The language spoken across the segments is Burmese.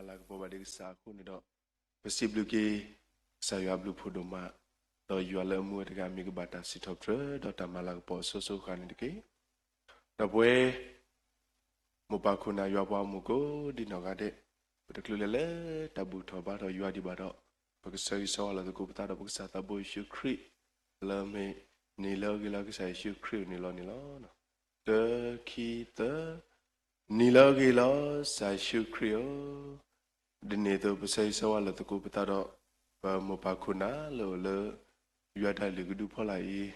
malak po badik sa ko ni do possible ke sa yo blu photo ma do yo le mu de ga mi ga bata si thop tre do ta malak po so kha ni de ke do bwe mo pa ko na yo pa mu ko di no ga de de klu le tabu tho ba do yo di ba do ba ke sa so la ko ta do ba sa ta bo shu kri le me ni lo ke la ke sa shu kri ni lo no de ki deနီလောကေလောစာရှုခရီယဒီနေ့တော့ပစိဆောလာတကူပတာတော့ဘာမပါခုနာလို့လေရွာတယ်လေကဒူဖော်လိုက်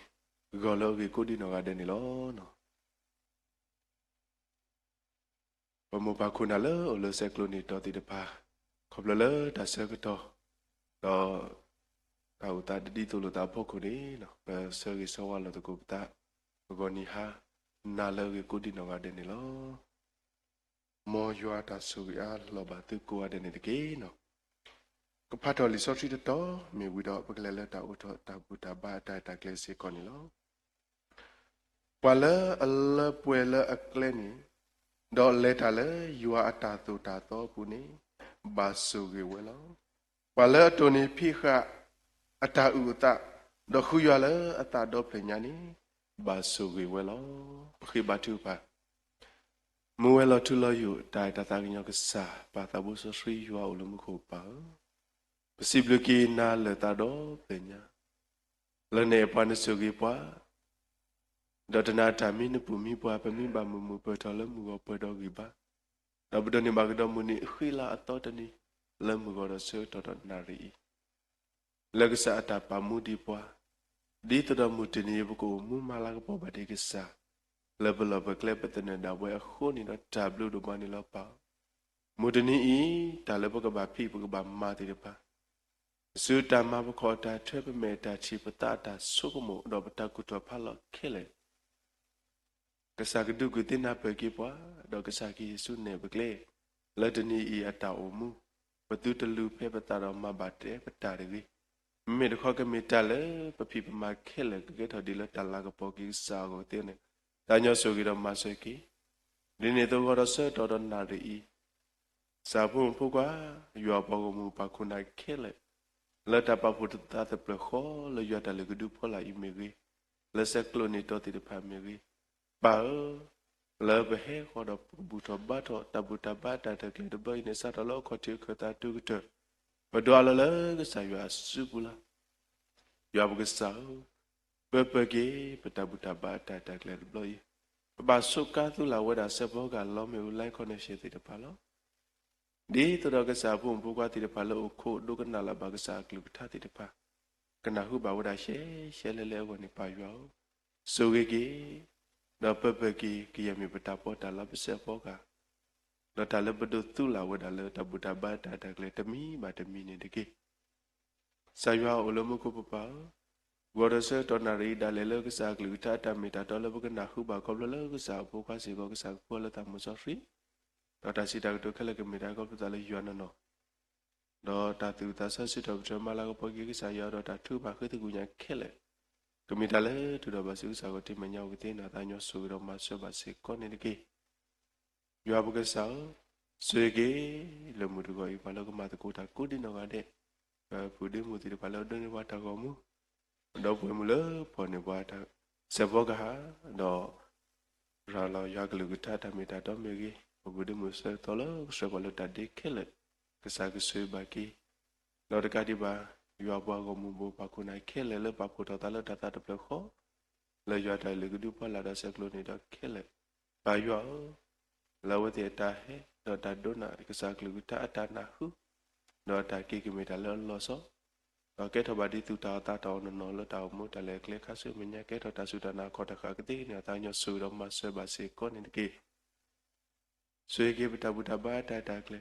ဂောလောကေကိုဒီနောကတဲ့နီလောနော်ဘာမပါခုနာလို့လေဆက်ကလိုနီတော့တိတပါခေါပလလေဒါဆက်ကတော့တော့တာဥတာဒီတူလို့တာဖို့ခုနေနော်ဘာဆေကေဆောလာတကူပတာဂောနီဟာနာလောကေကိုဒီနောကတဲ့နီလောမောယွာတာဆူရလောဘတုကိုရတဲ့နေတကေနော်ကဖတ်တော်လီဆော့ထရီတော့မြေဝီတော့ပကလဲလက်တာဥထတာဘူတာဘာတာတာကလေးစီကောနီလောပလအလပွဲလအကလဲနီဒေါ်လက်တာလေယွာအတာတူတာတော့ဘူးနီဘာဆူကေဝဲလောပလတိုနီဖိခအတာဥတာဒေါ်ခူယွာလေအတာတော့ပညာနီဘာဆူကေဝဲလောပခိဘတူပါမူဝဲလောထူလောယူတိုင်တတာကညောကစားပါတဘူးဆရီယွာအလုံးမခုပါပစီဘလကီနာလတာတော့ပညာလနေပန်ဆုကေပွားဒေါတနာတာမီနပူမီပွားပမီဘာမမူပတော်လမူကပတော်ကြီးပါတဘဒနေဘာကတော်မူနီခီလာအတော်တနီလမူကတော့ဆွတော်တော်နာရီလကစားအတာပါမူဒီပွားဒီတော်မူတနီဘကိုမူမာလာကပေါ်ပါတေကစားlevel of a clip at the way a hone in a tableau to Manila pa. Mudani e, Talaboga people about Matipa. Suta Mabakota, Trepameta, Chipatata, Sukumo, Robataku to Palo, kill it. Kasaka do good in upper Kipwa, Dogasaki soon never glay. Letani e at Taomu, but do the loop paper that on Mabate, but Tari. Made a cocker metale, but people might kill it, get her dealer Talagapoki Sago thin. ဒါညဆိုကြတော့မဆွေကီဒီနေ့တော့တော့ဆွတော်တော်နာရီစာဖို့ဖို့ကရွာပေါ်ကမူပါခုနိုင်ခဲလေလက်တပဖို့တာတပခေါ်လေရွာတလေကဒူဖော်လာအီမီဂီလက်ဆက်ကလိုနီတော်တီဖာမီဂီပါလေဘဟေခေါ်တော့ဘူတဘတ်တဘူတဘတ်တတကလေဘိနေစားတော့ခေါ်တီခတာတူကတဘဒွာလလေကဆာရွာစုပူလာရွာဘကစားပပကေပတဘူတဘာတာတကလေဘလို့ဘာစုကာသူလာဝဒဆဘောကလောမေလိုက်ခေါနေရှိတဲ့ပါလို့ဒီတော်ကစားဖို့ဘူကတိတပါလို့ခို့ဒုကနာလာဘာကစားကလူထားတဲ့ပါကနာဟုဘာဝဒရှဲလဲလဲကိုနေပါရောဆိုကေတော့ပပကေကရမီပတာပေါ်တာလာပစဘောကတော့တလည်းဘဒုသူလာဝဒလဲတဘူတဘာတာတကလေတမီဘာတမီနေတကေဆာရွာအလုံးမကိုပပါဝရစတော်နာရီဒါလေလကစားကလူတာတမီတာတော်လဘကနာခုဘာကောလလကစားဘောကစီကောကစားပေါ်လတာမစောဖရီတော်တာစီတာတို့ခလကမီတာကောပတာလေယွနနောတော့တာသူတာဆစစ်တော်ဂျမလာကပေါ်ကြီးကစားရတော့တာထူပါခသူကူညာခဲလေကမီတာလေတူတော့ပါစုစားကိုတိမညောကတဲ့နာတာညောဆိုတော့မဆောပါစေကောနေတကေရွာဘကစားဆွေကေလမှုတကောဤဘာလကမတကိုတာကိုဒီနောကတဲ့ဖူဒီမူတီဘာလို့ဒနေဝတာကောမူတော့ပွေမလို့ပေါ်နေပါတာစဘောကဟာတော့ရာလာရကလူကတာတမီတာတော့မေကြီးဘုဒ္ဓမုစတော်လို့စဘောလို့တတ်ခဲလေကစားကဆွေပါကီတော့တကတိပါရွာပွားကမှုဘပါခုနိုင်ခဲလေလပဖို့တော်တလတတတပလခောလေရွာတိုင်လေကဒူပလာတဲ့ဆက်ကလို့နေတော့ခဲလေပါရွာလာဝတိတာဟဲတော့တဒုနာကစားကလူကတာအတနာဟုတော့တကိကမီတာလောဆောကဲထဘာဒီတူတာတာတော်နော်လတောင်မှုတလဲကလေခါဆုမညာကဲထတာဆုတနာခေါ်တခါကတိနေတာညဆူတော့မဆွဲပါစေကောနေတကေဆွေကေပတဘူတဘာတာတာကလေ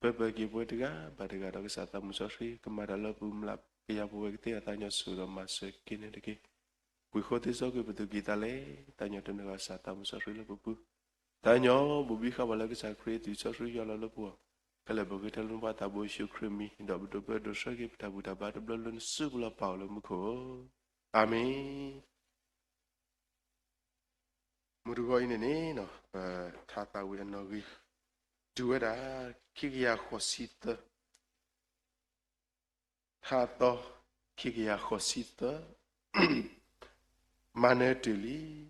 ပပကေပွေတကဘာတကတော့ကစားတမှုဆိုရီကမာရလပူမလကရပွေကတိအတညဆူတော့မဆွဲကင်းနေတကေဝီခိုတိစောကေပတူကီတလေတညတနကစားတမှုဆိုရီလပူတညဘူဘီခဘလကစားခရီတီဆိုရီရလလပူကလည်းဘဂတလုံးပါတဘိုရှုခရမီတော့ဘဒဘဒရှေကပတဘူတဘာတဘလန်စုကလပါလမခိုအာမင်မူရဂိုင်းနေနော်ထာတာဝေနောဂီဒူဝဒါ Kikia Hosita Hato Kikia Hosita Manatili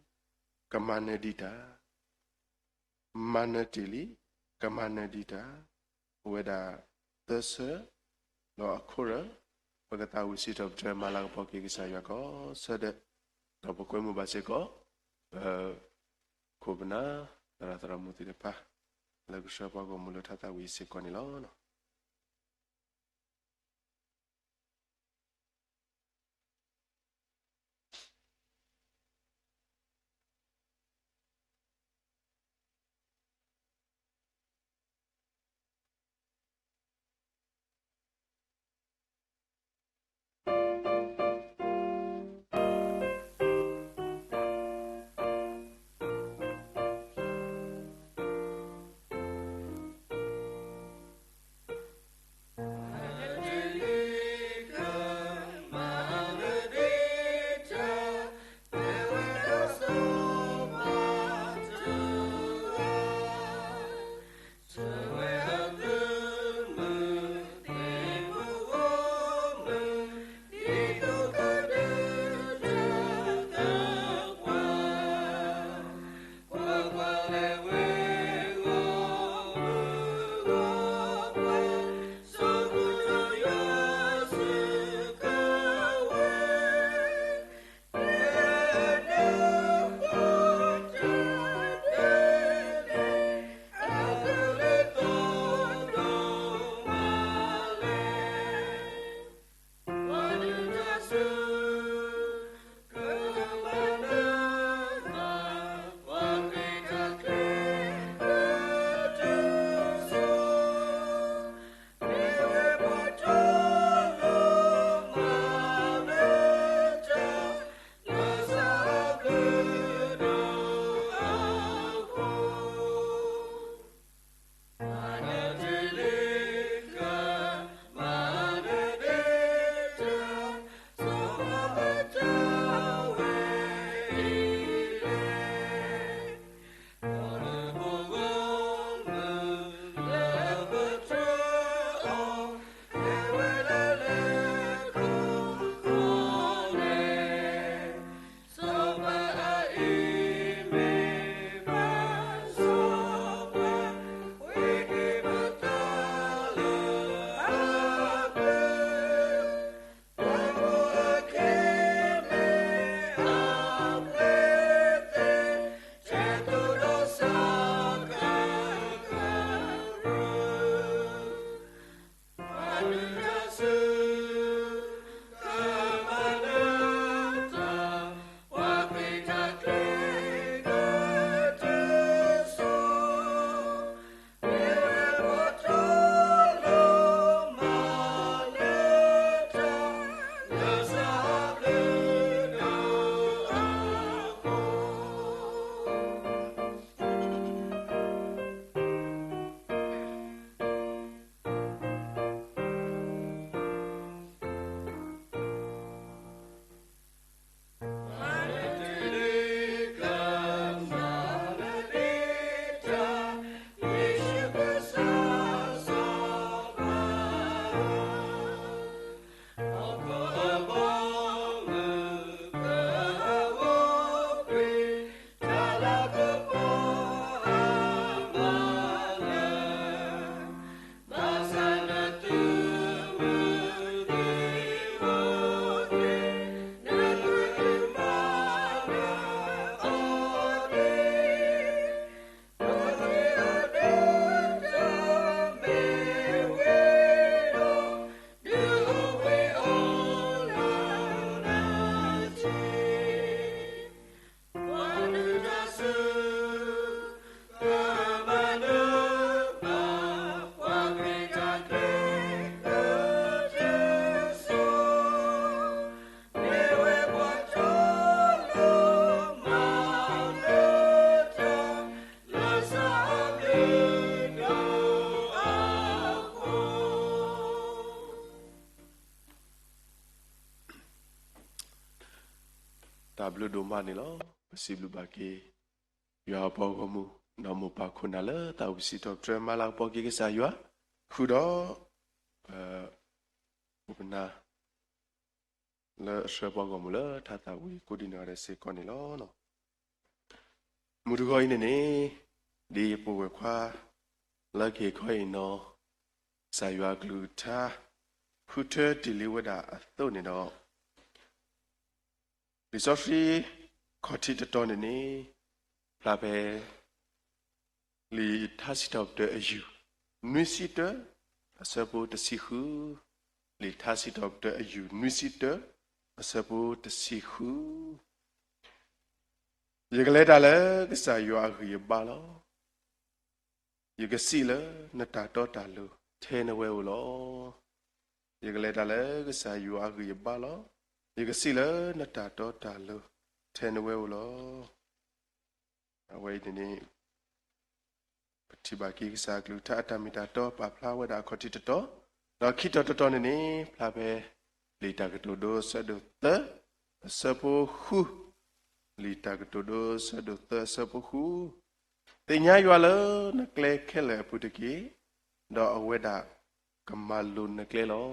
Kamanedita Manatili Kamanedita Weda Thesa Lo Akura Pagata visit of Dramalang Poki Sayako said that Tapokomu Baseko Kubna Rataramuti de Pa Lagushapago Mulutata we see Conilano. Tablo doma ni lo, pasiblu bagi ya apa kamu namu pakuna le tahu si dokter malang pagi ke saya ခုတော့ဥပနာလဲရှေဘောကမလဲထာတာဝီကိုဒီနာရဲစေကောနီလောနော်မူတကိုင်းနေဒီပိုဝခွာလက်ခေခွိနော်ဆာရွာဂလူတာခုထတီလီဝဒါအသုနေတော့ဒီဆိုဖီခေါ်တီတတော်နေလာပဲလီထာစီတော့တဲ့အယူနွိစီတအစပိုတစီခုလီထာစီတော့တဲ့အယူနွိစီတအစပိုတစီခုရေကလေးတာလဲကစားရွာခရပါလောရေကစီလဲနတာတော့တာလို့ထဲနဝဲလောရေကလေးတာလဲကစားရွာခရပါလောရေကစီလဲနတာတော့တာလို့ထဲနဝဲလောအဝိဒနေပတိဘာကိကစားကလူတာအတမီတာတော့ပါဖလာဝဲတာခေါတိတတော့တော့ခိတတော်နေဖလာပဲလေတာကတိုဒိုဆဒုတစပိုခုလီတာကတိုဒိုဆဒုတစပိုခုတင်ညာရွာလနကလေခဲလေပုတကီတော့အဝဲတာကမလုနကလေလော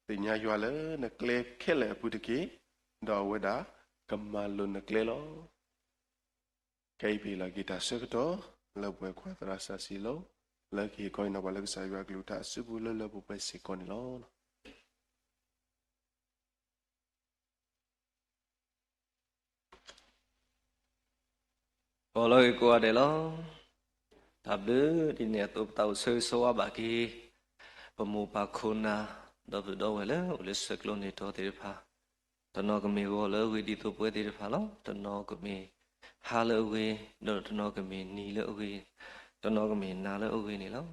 တင်ညာရွာလနကလေခဲလေပုတကီတော့အဝဲတာကမလုနကလေလောကိပီလာဂီတာစကတော့လောပွဲခွာတရာဆာစီလောလက်ကြီးကိုင်းတော့လက်ဆိုင်ရွာကလူတာစုဘူးလောပုပဲစီကောနီလောဘောလို့ကိုရတယ်လောတပ်ဒဒီနေ့တော့တောက်ဆွေးဆိုပါကီပမူပါခုနာတော့ဝဲလေဦးလက်စကလုံးနေတော့တေဖာတနောကမီကိုလေဝီဒီတော့ပွဲတေဖာလောတနောကမီဟာလေဝေတော့တနောကမီနီလေဝေတနောကမီနာလေဝေနေလော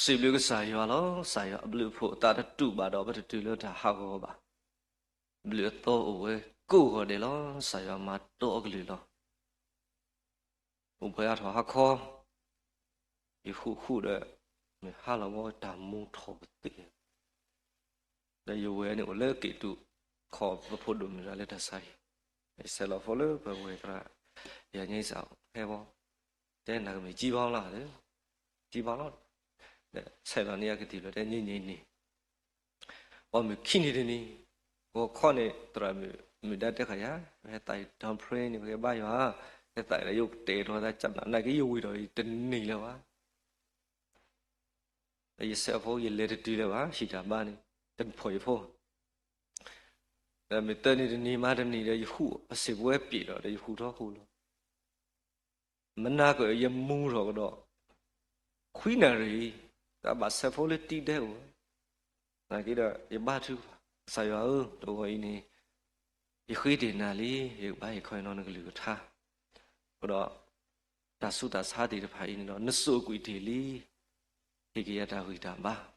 စီဘလူကစားရလောစားရဘလူဖို့တာတူပါတော့ဘတူလို့တာဟာကောပါဘလူတော့ဝဲကိုဟောတယ်လောစားရမှာတော့ကလေးလော我不要说还靠，一户的，没哈了我打木头的，那有为呢我来给都靠不破都没来得塞，塞了破了不会个，也你少，嘿不，这那个没鸡包了的，鸡包了，那塞了你也个地了，这你，我没看你的呢，我看你当然没得这个呀，还带当 pray 你个把呀。tại là yêu tế rồi ta chẳng là này cái yêu rồi tình nỉ là quá bây giờ phố gì lên đi là quá chỉ là ba này tình phổi phố là mình tên đi nỉ mà tên nỉ là hú sẽ vô bị rồi là hú đó hú rồi mình na cái gì mua rồi cái đó khuyên nào rồi ta bắt sẽ phố lên đi đâu này cái đó cái ba thứ sai rồi đồ vậy này cái khuyên tiền nào đi cái ba cái khuyên nó cái lừa tha đó ta su ta sa thì phải nó số quỷ thì li thì cái ta quỷ đảm ba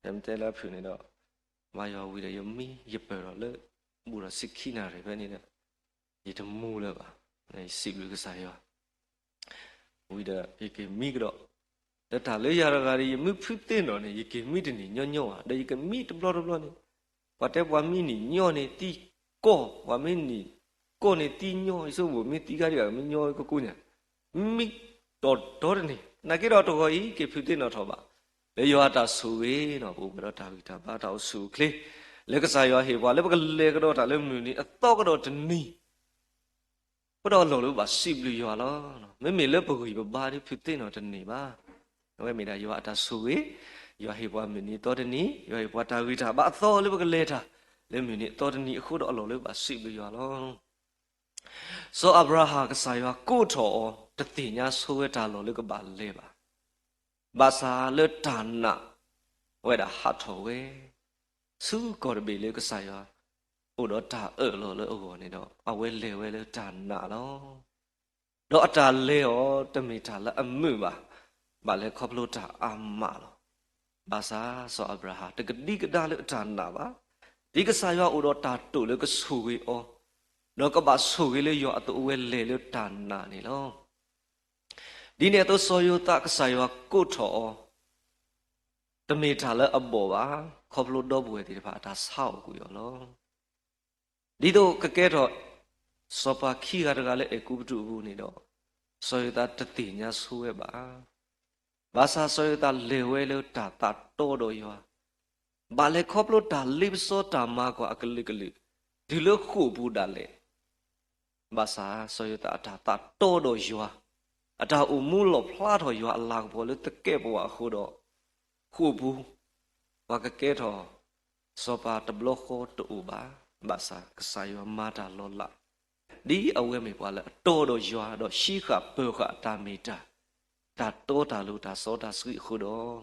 em tên là phụ này đó mà giờ quỷ là yếm mi yếm bờ đó lỡ bù là xích khi nào rồi vậy này gì thầm mù lỡ ba này xích được cái sao vậy quỷ là cái mi cái đó để ta lấy ra là cái mi phụ tên đó này cái mi thì nhỏ nhỏ à đây cái mi đâm lo này và cái quả mi này nhỏ này tí co quả mi này cô này tin nhau, số vụ mi tí cái gì mi nhau có cô nhỉ, mi đọt này, nãy cái đó tôi gọi cái phiếu tiền nó thọ bạ, lấy giờ ta suy nó bố cái đó ta bị ta bắt đầu suy kли, lấy cái sai giờ hiểu lấy cái đó ta lấy mình to cái đó chân ni, cái đó lỗ bà xịp lười giờ đó, mấy lấy bự cái ba đi phiếu tiền nó chân ni ba, nói mình là giờ ta suy, giờ hiểu mình to chân ni, giờ hiểu ta bị ta bắt to lấy cái lệ ta, lấy mình to chân ni khu đó lỗ bà xịp lười giờ đó so Abraham cái saiว่ากู้ถอตติญาဆိုရတာလို့ကပါလေပါဘာသာလေတနာဝဲတာဟာထောဝဲစုကောရဘီလေကsaiว่าဥတော့တာလို့လေဩနေတော့အဝဲလေဝဲလေတနာလောတော့အတာလေဩတမိတာလေအမှုပါဘာလဲခေါပလို့တာအမလောဘာသာso Abraham တကတိကဒါလေတနာပါဒီကsaiว่าဥတော့တာတုလေကဆူဝေဩnó có bà sủi lấy dọa tụ quên lệ lấy tàn nà này lo đi nè tôi soi vô ta cái sai vào cô thọ tụi mình trả lời âm bộ á không lúc đó buổi thì phải ta sao của nó đi đâu cái rồi so pa khi ra lấy cú trụ bu này đó soi ta tự tin nhá xuôi bà ဘာသာဆိုရတာလေဝဲလို့တာတော်တော်ရွာဘာလေခေါပလို့တာလိပစောတာမကွာအကလိကလိဒီလိုခုဘူးတာလေဘာသာဆိုရတာတာတော်တော်ရွာအတာအမှုလို့ဖလားတော်ရွာအလာဘောလို့တကဲဘောအခုတော့ခုဘူးဘာကကဲတော်စောပါတဘလခေါ်တူပါဘာသာကစားရွာမာတာလောလာဒီအဝဲမေပွားလဲတော်တော်ရွာတော့ရှိခပေခတာမီတာတာတော်တာလို့တာစောတာဆွေခုတော့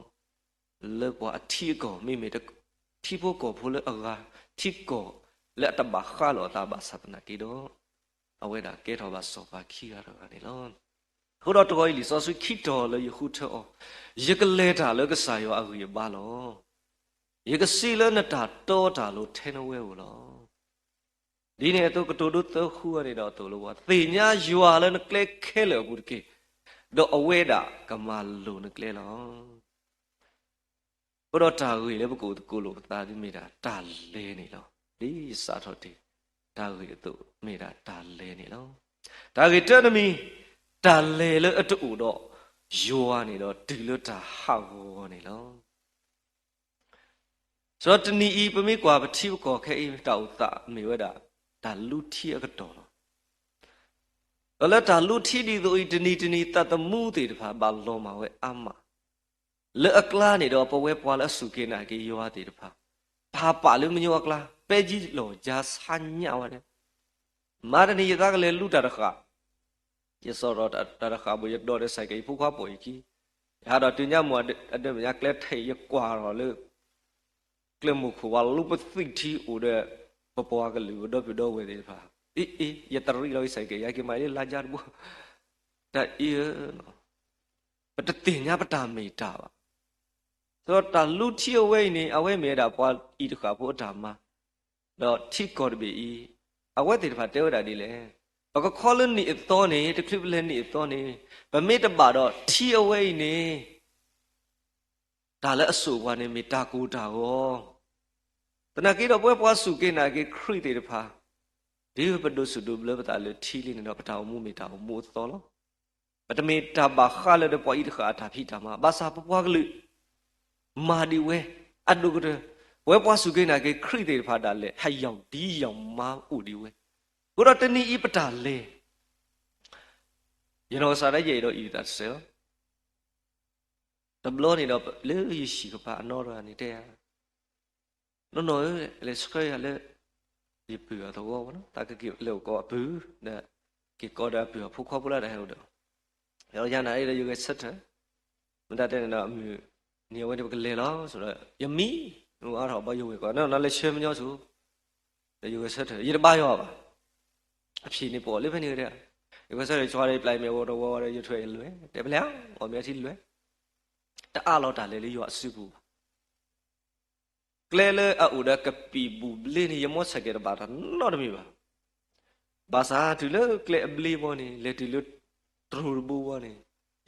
လောက်ပွားအထီကောမိမေတထီဖို့ကောဖို့လဲအကာထီကောလက်တဘခါလို့တာဘာသတနာတီတော့အဝဲတာကဲတော်ပါစောပါခီရတော့ကနေလောခုတော့တော်ကြီးစောဆွေခိတော်လေခုထောရကလဲတာလဲကစားရွာအခုရပါလောရကစီလဲနဲ့တာတော်တာလို့ထဲနှဝဲဘူးလောဒီနေ့တော့ကတူတူတော့ခုရနေတော့တူလို့ပါသေညာယွာလဲနကလဲခဲလေဘူးကေတော့အဝဲတာကမာလို့နကလဲလောဘရောတာဝေလေဘကိုကိုလို့တာဒီမိတာတာလဲနေလောဒီစာတော်တီတာဝေတို့မိတာတာလဲနေလောဒါကေတနမီတာလဲလေအတူတော့ယွာနေတော့ဒီလို့တာဟောက်နေလောဆိုတော့တနီဤပမိကွာပတိကောခဲဤတောက်တာမိဝဲတာဒါလူထီအကတော်လောလတာလူထီဒီတို့ဤတနီတတ်တမှုတွေတဖာဘာလောမှာဝဲအမလေအကလာနေတော့ပဝဲပွာလဲစုကေနာကေယောအတေတဖာဘာပါလို့မညောအကလာပဲကြီးလောဂျာဆာညဝတယ်မာရဏီရကလည်းလူတရခရစောရတရခဘရတော်တဲ့ဆိုင်ကေဖူခွားပေါ်ကြီးရတော့တင်ညမောအတဲ့မြကလက်ထိရကွာတော့လေကလမှုခွာလူပသိတီဦးတဲ့ပပွားကလူတော့ပြတော့ဝဲတယ်ဖာအေးရတရီလို့ဆိုင်ကေရကေမိုင်လာကြဘူးတာအေးပတတင်ညာပတာမေတာပါဆိုတော့တာလူထီအဝဲနေအဝဲမဲတာပွားဤတခါဖို့တာမှာတော့ထိကော်တဘီအဝဲတေတဖာတဲဝတာဒီလေဘကခေါ်လနီအတော်နေတခလစ်လနီအတော်နေဗမေတပါတော့ထီအဝဲနေဒါလည်းအဆူဘွားနေမေတာကူတာရောတနကေတော့ပွဲပွားစုကေနာကေခရိတေတဖာဒီဘဒုစုဒုဘလပတာလေထီလီနေတော့ပတာမှုမေတာမှုတော်လောပတမေတာဘာခါလေတဲ့ပွားဤတခါတာဖိတာမှာဘာသာပွားကလူမာဒီဝဲအဒုကရဝဲပွားစုကေနာကေခရိတေတဖာဒါလေဟယောင်ဒီယောင်မာဥဒီဝဲကိုတော့တနီဤပတာလေယနောစာရဲရေတော့ဤတာစေတဘလောနေတော့လေရရှိကပါအနောရနေတဲ့နော်လေစခရလေဒီပြတော့ဘောနော်တာကကိလေကောဘူးနဲ့ကိကောဒါပြဖုခေါ်ပလာတဲ့ဟုတ်တော့ရောရနာအဲ့ဒါယူကဆက်တယ်မတတဲ့နော်နေဝဲတကလေလောဆိုတော့ယမီဟိုအားတော့ဘာယူဝဲကွာနော်လည်းရှင်းမညောစုလေယူကဆက်တယ်ရပါရောပါအဖြေနေပေါ်လေဖနေတဲ့ဒီကဆက်ရချွားလေးပလိုက်မြေဝတော့ဝရရထွေလွယ်တယ်ဗလားဟောမြတ်စီလွယ်တအားလောက်တာလေလေးရောအစုဘူးကလဲလေအူဒကပီဘူးလေနေရမောစကေဘာတာနော်တမီပါဘာသာတူလေကလဲဘလီဘောနေလေတူလေထရူဘူးဘောနေ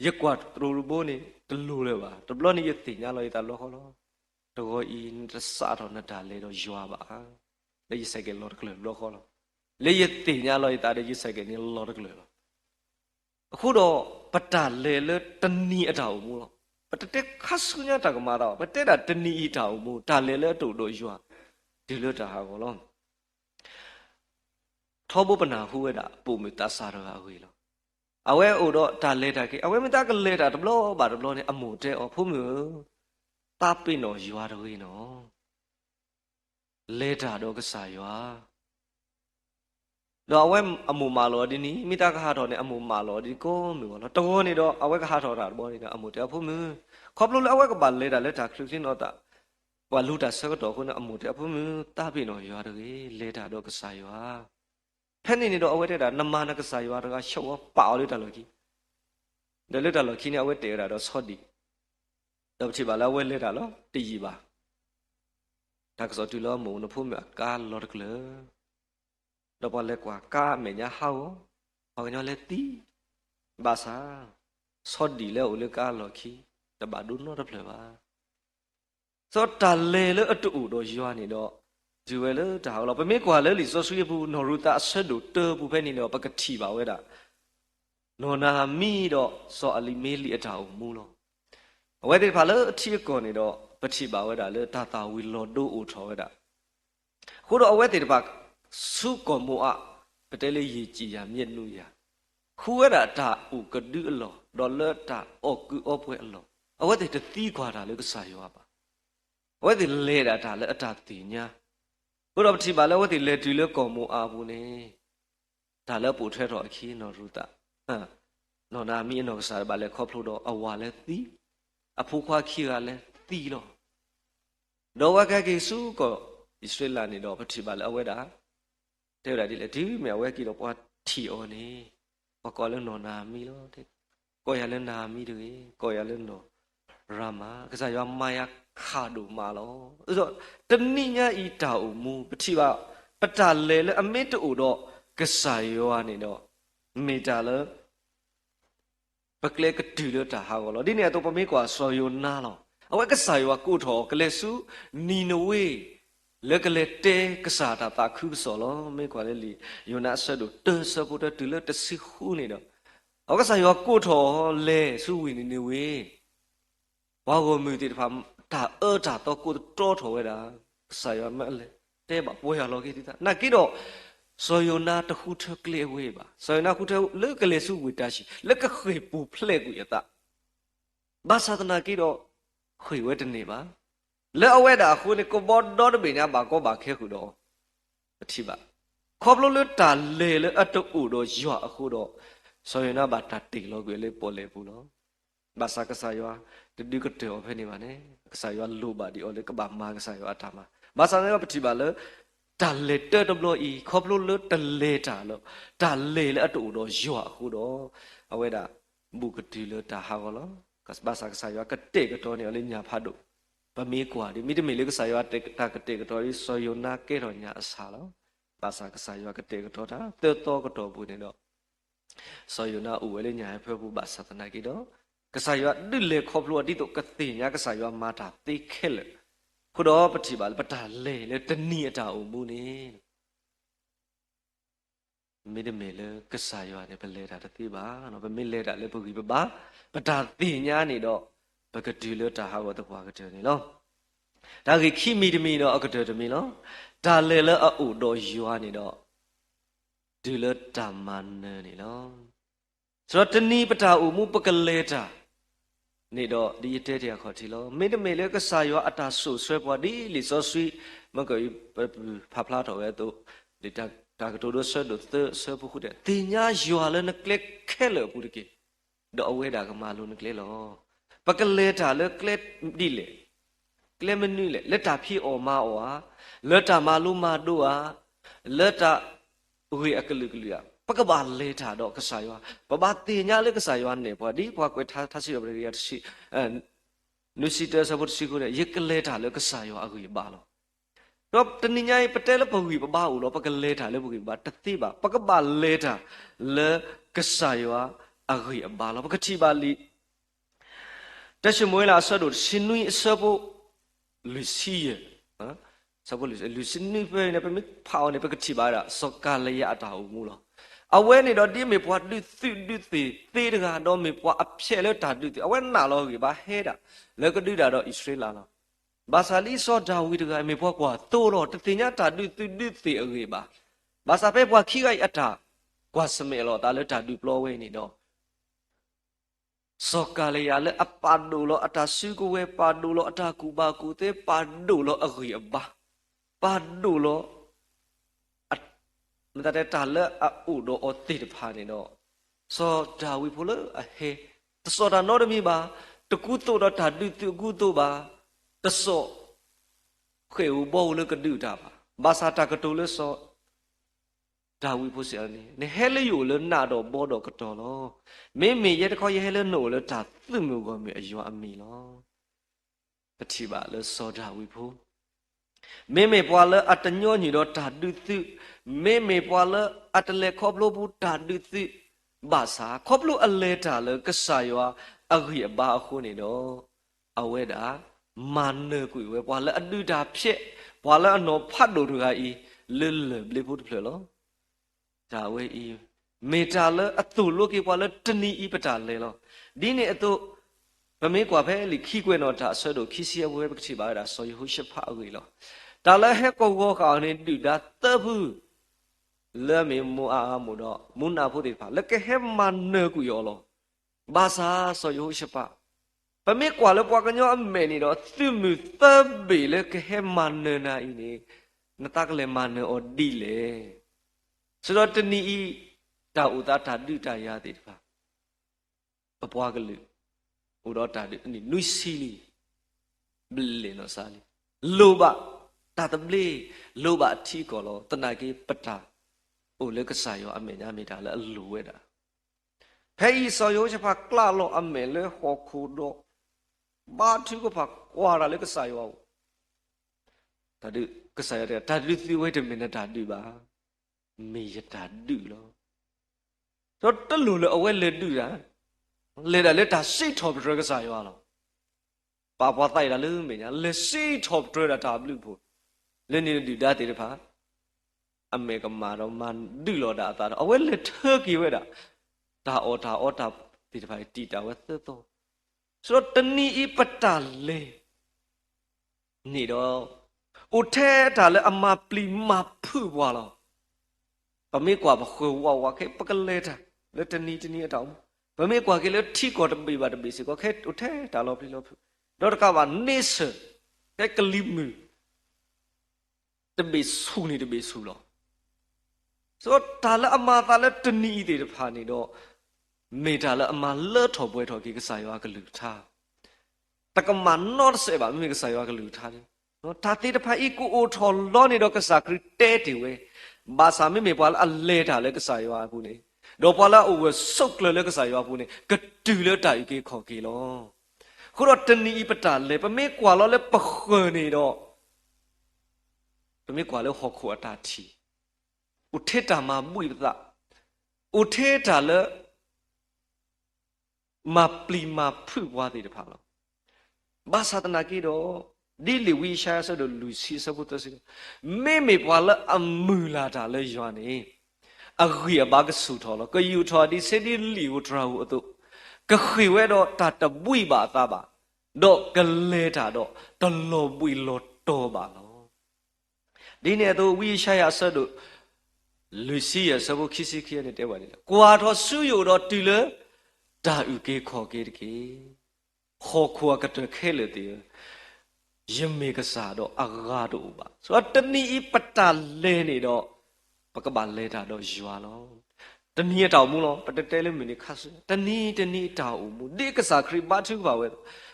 ရက်ကွာထရူဘောနေတလူလေပါတဘလနေရတင်ညာလို့တာလောခေါ်လို့တော့ဤတစားတော့နတာလေတော့ရွာပါလေစကေလောကလေလောခေါ်လို့လေရတင်ညာလို့တာတဲ့စကေနေလောကလေအခုတော့ပတလေလေတနီအတောင်မူလို့ပတတက်ခဆုညာတကမာတော့ပတက်တာတနီအတောင်မူတာလေလေတူတော့ရွာဒီလိုတာဟာကောလို့ထောဘပနာဟူဝဲတာပုံမတဆာတော့အဝေးလို့အဝဲအိုတော့တာလေတာကေအဝဲမတကလေတာတဘလို့ပါတဘလို့နေအမှုတဲ့အော်ဖုံမျိုးတာပိနော်ရွာတော့ဝေးနော်လေတာတော့ကစားရွာတော့အဝဲအမှုမာလောဒီနီမိတာကဟာတော်နေအမှုမာလောဒီကိုမျိုးလောတော်နေတော့အဝဲကဟာတော်တာဘောနေကအမှုတဲ့ဖုံမျိုးခေါပလို့အဝဲကပါလေတာလက်တာခရစ်စင်တော့တာဘွာလူတာဆက်တော့ခုနအမှုတဲ့ဖုံမျိုးတာပိနော်ရွာတော့လေတာတော့ကစားရွာဖက်နေတော့အဝဲတဲ့တာနမနာကစားရွာတော့ရှော့ပါလို့တာလို့ကြီးတယ်လက်တာလို့ခင်းနေအဝဲတဲတာတော့ဆော့ဒီတော့ချီပါလားဝဲလက်တာလို့တည်ကြီးပါဒါကစောတူလောမုံနဖုံမြကာလော်ကလတော့ပေါ်လက်ကွာကာမေညာဟောင်းဟောင်းညလက်တီဘာသာဆော့ဒီလဲဦးလကာလော်ခီတဘာဒုနောတဖလေပါစောတလေလေအတူတော့ရွာနေတော့ဒီဝဲလေဒါဟောပမေကွာလေလီစောဆွေဘူးနော်ရူတာအဆက်တို့တဘူးဖဲနေတော့ပကတိပါဝဲတာနော်နာမီတော့စောအလီမေလီအတာမူလို့ အဝဲတဲ့ဘာလို့အထီးကောနေတော့ပတိပါဝဲတာလေတာတာဝီလော်ဒိုအိုထော်ဝဲတာခုတော့အဝဲတဲ့ဘာစုကောမောအပတဲလေးရေကြည်ရမြင့်နုရခုဝဲတာတာဥကဒူအလောဒေါ်လာတာအော့ကူအော့ပွဲအလောအဝဲတဲ့တီးခွာတာလေကစားရောပါအဝဲတဲ့လဲတာလေအတာတင်ညာခုတော့ပတိပါလေဝဲတဲ့လေတူလေကောမောအာဘူးနေဒါလည်းပူထဲတော့အခီးနော်ရူတာနော်နာမီနော်စားပါလေခေါပလို့တော့အဝါလဲသီးအဖိုးခွားခီကလည်းသီးတော့တော့ဝကကေစုကောဣသရေလနေတော့ပတိပါလေအဝဲတာတဲ့ရဒီလေဒီမြဝဲကီတော့ပွားထီအော်နေဘကောလည်းနော်နာမီလို့တဲ့ကိုရလည်းနာမီတွေကိုရလည်းနော်ရာမာကစားရမာယာခါဒူမာလောအဲ့တော့တနိညာဤတာအမူပတိပါပတလေလေအမေတူတော့ကစားရောနေတော့မေတာလေပကလေကတူလတာဟာကောဒီနေတော့ပမေကွာဆော်ယိုနာလောအဝဲကစားရောကိုထောကလေစုနီနဝေလကလေတဲကစားတာတာခုဆော်လောမေကွာလေလီယိုနာဆဒူတဆပုတတူလတစီခုနေတော့အဝဲကစားရောကိုထောလေစုဝီနီဝေဘာကိုမြူတီတဖာတာတာတော့ကိုတော်ထောဝဲတာကစားရောမဲလေတဲပါပွဲရလောကေတီတာနာကိတော့ဆိုယနာတခုထကလေဝေပါဆိုယနာခုထလက်ကလေစုဝေတရှိလက်ကခေပူဖလက်ကူရတာဘာသာတနာကိတော့ခွေဝဲတနေပါလက်အဝဲတာခုနေကိုဘောဒေါ်တပင်ညာပါကောပါခဲခုတော့အထိပါခေါပလို့လတာလေလေအတူတော့ရွာအခုတော့ဆိုယနာဘာတတိလောကွေလေပေါ်လေဘူးနော်ဘာသာကစားရွာတတိကတေောဖဲနေပါနဲ့ကစားရွာလိုပါဒီအော်လေကဘာမာကစားရွာအထာမှာဘာသာနဲ့ပတိပါလေတာလေတတဘလို့ဤခေါပလို့လတလေတာလို့တာလေလေအတူတော့ရွာအခုတော့အဝဲတာဘူကတိလတာဟာကောလောကစဘာသာကစားရွာကတဲ့ကတော့နေလေညာဖတ်တော့ပမေကွာဒီမိတမေလေကစားရွာတာကတဲ့ကတော့ဆိုယနာကဲတော့ညာအစားလောဘာသာကစားရွာကတဲ့ကတော့တာတဲတော့ကတော့ဘူးနေတော့ဆိုယနာဥဝဲလေညာဖဲဘူးဘာသာတနာကြီးတော့ကစားရွာဒိလေခေါပလို့အတိတော့ကတိညာကစားရွာမာတာတိခဲလေခုတော့ပတိပါပတာလေလေတဏီအတာအုံဘူးနေမိဒမေလေကစားရွာနေပလဲတာတတိပါနော်ဗမေလဲတာလေပုဂီပပါပတာတိညာနေတော့ဘကတိလေတာဟာဝတဘွားကတဲ့နေလောဒါကြီးခိမိဒမီတော့အကတဲ့တမီလောဒါလေလေအုတော့ရွာနေတော့ဒီလေတမန်နေလောဆိုတော့တဏီပတာအုံမှုပကလေတာနေတော့ဒီတဲ့တဲ့ခေါ်တီလောမိတမေလေကစားရောအတာဆူဆွဲပွားဒီလီစောဆွီမကီဖဖလာတော့ရဲ့တို့ဒီတာကတိုးဆွဲတို့ဆဲဖို့ခုတဲ့တင်ညာရွာလဲနကလက်ခဲလို့ဘူးတကေတော့အဝဲတာကမာလို့နကလက်လောပကလေတာလဲကလက်ဒီလေကလက်မနုလေလက်တာဖြီအော်မာအော်လက်တာမာလို့မာတို့ဟာလက်တာဝေအကလူကလူပကဘာလေတာတော့ကစားရွာပဘာတင်ညာလေကစားရွာနေပွားဒီပွားကွယ်ထားစီရပရိယတ်ရှိနုစီတဆဘတ်စီကိုရက်ကလေတာလေကစားရွာအခုပါလောတော့တနင်္ညာပတဲလပဝီပဘာဦးလောပကလေတာလေပဝီပါတတိပါပကဘာလေတာလေကစားရွာအခုပါလောပကတိပါလီတရှိမွေးလာဆော့တို့ရှင်နွိဆဘလူစီယနော်ဆဘလူစနွိပဲနေပမဖောင်းနေပကတိပါတာစောကလေရတာဦးမူလောအဝဲနေတော့ဒီမေပွားဒုသေတကတော့မေပွားအဖြဲလဲတာဒုအဝဲနာလောကြီးဘာဟဲတာလဲကဒုတာတော့ဣသရေလလောဘာသာလီစောဒါဝိတကမေပွားကွာသို့တော့တတင်ညာတာဒုသေအကြီးပါဘာသာပဲပွားခိခိုက်အတာကွာစမေလောတာလဲတာဒုပလောဝဲနေတော့စောကလေရလဲအပါဒူလောအတာစုကိုဝဲပါဒူလောအတာကူပါကူသေးပါဒူလောအကြီးအပါပါဒူလောမတတဲ့တာလဲအဥတော့အတိတဖာနေတော့စောဒါဝိဖို့လဲအဟေတစောတာနော်တမီပါတကူတော့တာဒုတကူတော့ပါတစောခေဥဘောလဲကဒုတာပါဘာသာတာကတိုလဲစောဒါဝိဖို့စရနေဟဲလေယိုလဲနာတော့ဘောတော့ကတော်လောမင်းမေရဲ့တခေါ်ရဲ့ဟဲလဲနို့လဲတာသူ့မျိုးကမေအယွာအမီလောပတိပါလဲစောဒါဝိဖို့မေမေပွာလဲအတညောညီတော့တာဒုသူမေမေပွာလဲအတလေခေါပလို့ဘူးတာဒုသူဘာသာခေါပလို့အလေတာလဲကစားရွာအဂိအဘာအခုနေတော့အဝဲတာမာနကွေဝဲပွာလဲအဒုတာဖြစ်ပွာလဲအနော်ဖတ်လို့တကဤလဲလဲဘလေဖို့တဖလေလောဒါဝဲဤမေတာလဲအတူလို့ကေပွာလဲတဏီဤပတာလဲလောဒီနေအတူ ပမေကွာဖဲလီခိကွေနော်ဒါဆွဲတို့ခိစီယဝဲပကတိပါဒါဆိုယဟုရှဖာအဝေလောဒါလည်းဟဲကောကောကောင်နေတူဒါတဘူးလဲမေမူအာမူတော့မူနာဖို့ဒီဖာလက်ကဟဲမန်နကူယောလောဘာသာဆိုယဟုရှဖာပမေကွာလပွားကညောအမေနေတော့သူမူသဘေလက်ကဟဲမန်နနာအင်းနေနတကလေမန်နောဒီလေဆိုတော့တနီဤတာဥတာဓာတုတရသည်တဖာပပွားကလူဥရောတာဒီနွိစီလီဘလင်းနော်စာလီလောဘတာတပလီလောဘအထီကောလောတနာကေပတာအိုလကဆာယောအမေညာမိတာလဲအလိုဝဲတာဖဲဤဆောယောချဖာကလာလောအမေလဲဟောခုတော့ဘာသူကဖာကွာရလဲကဆာယောတာဒီကဆာရတဲ့တာဒီသီဝဲတမင်းတာဒီပါမေယတာဒီလောတော့တလူလဲအဝဲလဲတူတာလေတာလေတာစိတ်ထော်ပရကစားရွာလောပါပွားတိုက်တာလေမင်းညာလေစိတ်ထော်ပရတာဘလူဖို့လေနေဒီဒါတေတဖာအမေကမာတော့မန်ဒူလောတာအသာတော့အဝဲလေထောကီဝဲတာဒါအော်တာဒီတဖာတီတာဝဲသတော့ဆိုတော့တဏီဤပတ္တလေနေတော့ဦးထဲတာလေအမပလီမဖူဘွာလောပမေကွာဘခွေဝါခဲပကလေတာလေတဏီအတောင်ဘမေကွာကလေးထိကောတပိပါတပိစီကောခဲဥထဲတာလောဖိလောဖတော့ကဘာနေစကဲကလိမူတပိဆူနေတပိဆူလောဆိုတာလအမတာလတနီးတဲ့ဖာနေတော့မေတာလအမလောထော်ပွဲထော်ကြီးကစားရွာကလူထားတကမနော့ဆေပါမေကစားရွာကလူထားတယ်နော်တာတိတဖာဤကိုအိုထော်လောနေတော့ကစားခရတဲတီဝဲဘာသာမေပွာလအလဲတာလဲကစားရွာဘူးနေတော့ပါလာအိုဝဆုတ်လေကစားရွာဘူးနေကတူလေတိုင်ကေခေါ်ကေလောခုတော့တဏီပတာလေပမေကွာလောလေပခွနေတော့ပမေကွာလေဟောခုအတာတီဥထေတာမမွိပဒဥထေတာလေမပလီမဖုဝါတဲ့ဖာလောဘာသာတနာကေတော့ဒီလီဝီရှာဆိုတော့လူစီစဖို့တစီမေပွာလေအမူလာတာလေရွာနေအဂိယဘာကဆူထော်လောကယူထော်ဒီစေဒီလီဝထရာဟုအတုကခိဝဲတော့တာတပွိပါသားပါတော့ကလဲတာတော့တလောပွိလောတော့ပါလောဒီနေ့တော့ဝိရှာယဆတ်တို့လူစီရစဘခိစီခိနဲ့တဲပါလေကွာတော့ဆူယိုတော့တီလေဒါဥကေခေါ်ကေတကေခေါ်ခွာကတခဲလေတေယမေကစားတော့အဂါတို့ပါဆိုတော့တဏီပတ္တလဲနေတော့ပကဘာလဲတာတော့ရွာလောတနည်းတောင်မူလောပတတဲလေးမိနေခါစတနည်းတောင်မူဒီကစားခရိပါထုပါဝဲ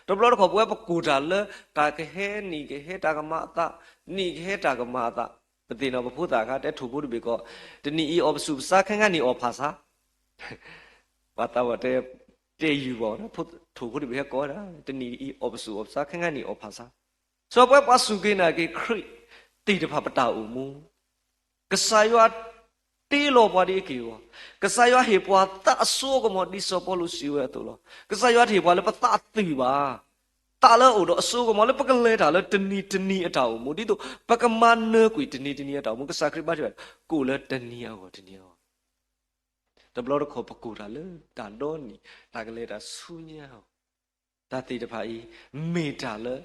တော့ဘလောခေါ်ပွဲပကူတာလဲတာကဟဲနီကဟဲတာကမအတနီကဟဲတာကမအတပတိနောပဖို့တာကတဲထူဖို့ဒီကောတနည်းအောပစုစာခန်းကနေအောဖာစာဘာတာဝတဲတေယူပေါ်နော်ဖို့ထူဖို့ဒီဘဲကောတာတနည်းအောပစုအောစာခန်းကနေအောဖာစာစောပွဲပစုကိနာကေခရိတိတဖပတာအူမူကစားရွာတီလောပွားဒီကေဝကစားရွာဟေပွားတအဆိုးကမောဒီစောပေါ်လူစီဝဲတူလောကစားရွာဟေပွားလည်းပတတိပါတာလောအိုတော့အဆိုးကမောလည်းပကလဲတာလည်းတနီအတောင်မူဒီတော့ပကမနကွေတနီအတောင်မူကစားခရပါချေကိုလည်းတနီအောတနီအောတဘလောခေါ်ပကူတာလေတာတော့နီတာကလေးတာဆူညာတာတိတဖာဤမေတာလေ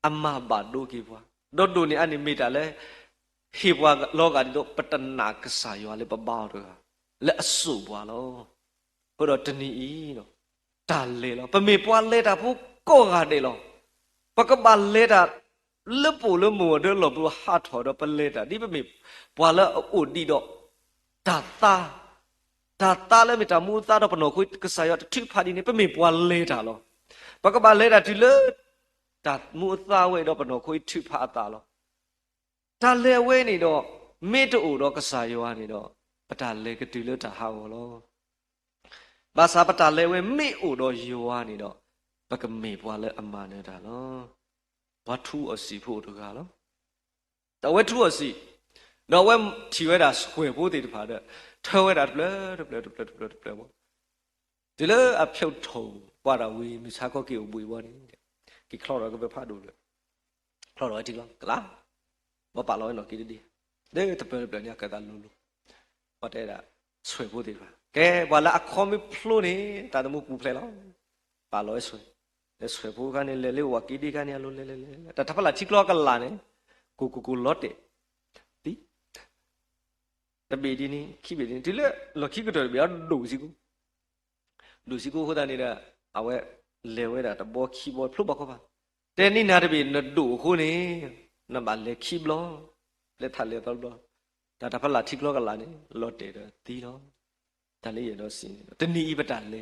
အမဘာဒိုကေပွားဒိုနီအနိမေတာလေဟေဘွာလောကဒီတော့ပတနာကစားရွာလေပပောက်တော့လက်အဆုပွားလောဘုတော့တဏီဤတော့တာလေလောပမေပွားလေတာဖို့ကောကတဲ့လောပကပလေတာလပူလမောတဲ့လောဘဟာထော်တော့ပလေတာဒီပမေပွားလာအိုဒီတော့တာလည်းမတမူသားတော့ပနောခွေကစားရွာတိဖာဒီနေပမေပွားလေတာလောပကပလေတာဒီလေတာမူသားဝဲတော့ပနောခွေထိဖာတာလောတာလေဝဲနေတော့မေတ္တူတော့ကစားရွာနေတော့ပတာလေကတူလို့တာဟာဘောလောဘာသာပတာလေဝဲမေ့အိုတော့ရွာနေတော့ပကမေပွားလဲအမာနေတာလောဘာထူအစီဖို့တကားလောတဝဲထူအစီတော့ဝဲထီဝဲတာဆွဲဖို့တည်တဖာတဲ့ထဲဝဲတာဘလဘောဒီလေအဖြုတ်ထုံပွားတာဝီမိစားကောကေဝီဘောနေကိခလောတော့ကပဲဖတ်လို့လေခလောတော့ဒီလောကလားမပါလို့နော်ကိဒီဒေတပယ်ပညာကတာလူပတ်တဲ့တာဆွဲဖို့တည်ပါကဲဘာလာအခေါ်မဖလို့နေတာတမှုပူဖလဲလောပါလို့ဆွဲ ဆွဲဖို့ကနေလေဝကီဒီကနေလို့လေတထဖလာချိကလောကလာနေကိုလော့တဲ့ဒီတပေဒီနီခိပေဒီဒီလေလော်ခိကတော့ဗျာဒူစီကိုဟိုတာနေတာအဝဲလေဝဲတာတဘောခိဘောဖလုတ်ပါခေါ်ပါတဲနိနာတပေနဒူခိုနေနမလေခိဘလောလေထလေတော့ဒါတဖလာချိကလောကလာနေလော့တဲ့ဒီတော့ဒါလေးရတော့စင်တဏီပတလေ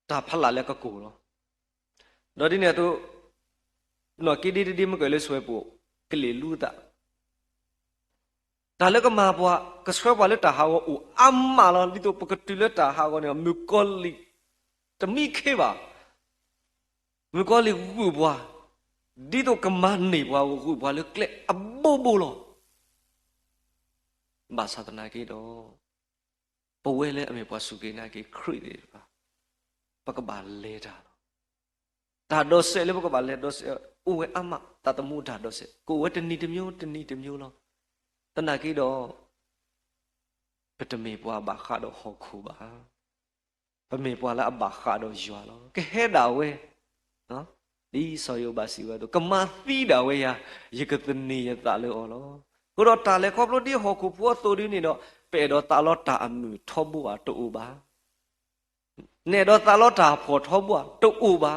ဒါဖလာလည်းကကိုတော့တော့ဒီနဲ့တော့နော်ကိဒီမကလေးဆွဲပို့ကလေးလူတာဒါလည်းကမှာပွားကဆွဲပွားလက်တာဟာဝအိုအမ်မာလောဒီတော့ပကတိလက်တာဟာကောနေမြကောလီတမိခေပါမြကောလီကူပွားဒီတော့ကမနေပွားကူပွားလေကလက်အဘောလောဘာသာတနာကေတော့ပဝဲလဲအမေပွားစုကေနာကေခရိတယ်ပါပကဘာလဲတာဒါတော့ဆဲလေပကဘာလဲတော့ဆဲအိုဝဲအမတတမှုဒါတော့ဆဲကိုဝဲတဏီတမျိုးလောတနာကေတော့ပတမေပွားဘာခါတော့ဟောခုပါပမေပွားလာအဘာခါတော့ယွာလောကဲဟဲတာဝဲနော်ဒီဆောယောဘာစီဝဲတော့ကမာသီတာဝဲရယကတနီယတာလေအော်လောကိုတော့တာလေခေါပလို့ဒီဟောခုပွားတိုဒီနေတော့ပေတော့တာလောတာအမှုထောဘူးอ่ะတူပါနေတော့တာလောတာဖော်ထောဘူးอ่ะတူပါ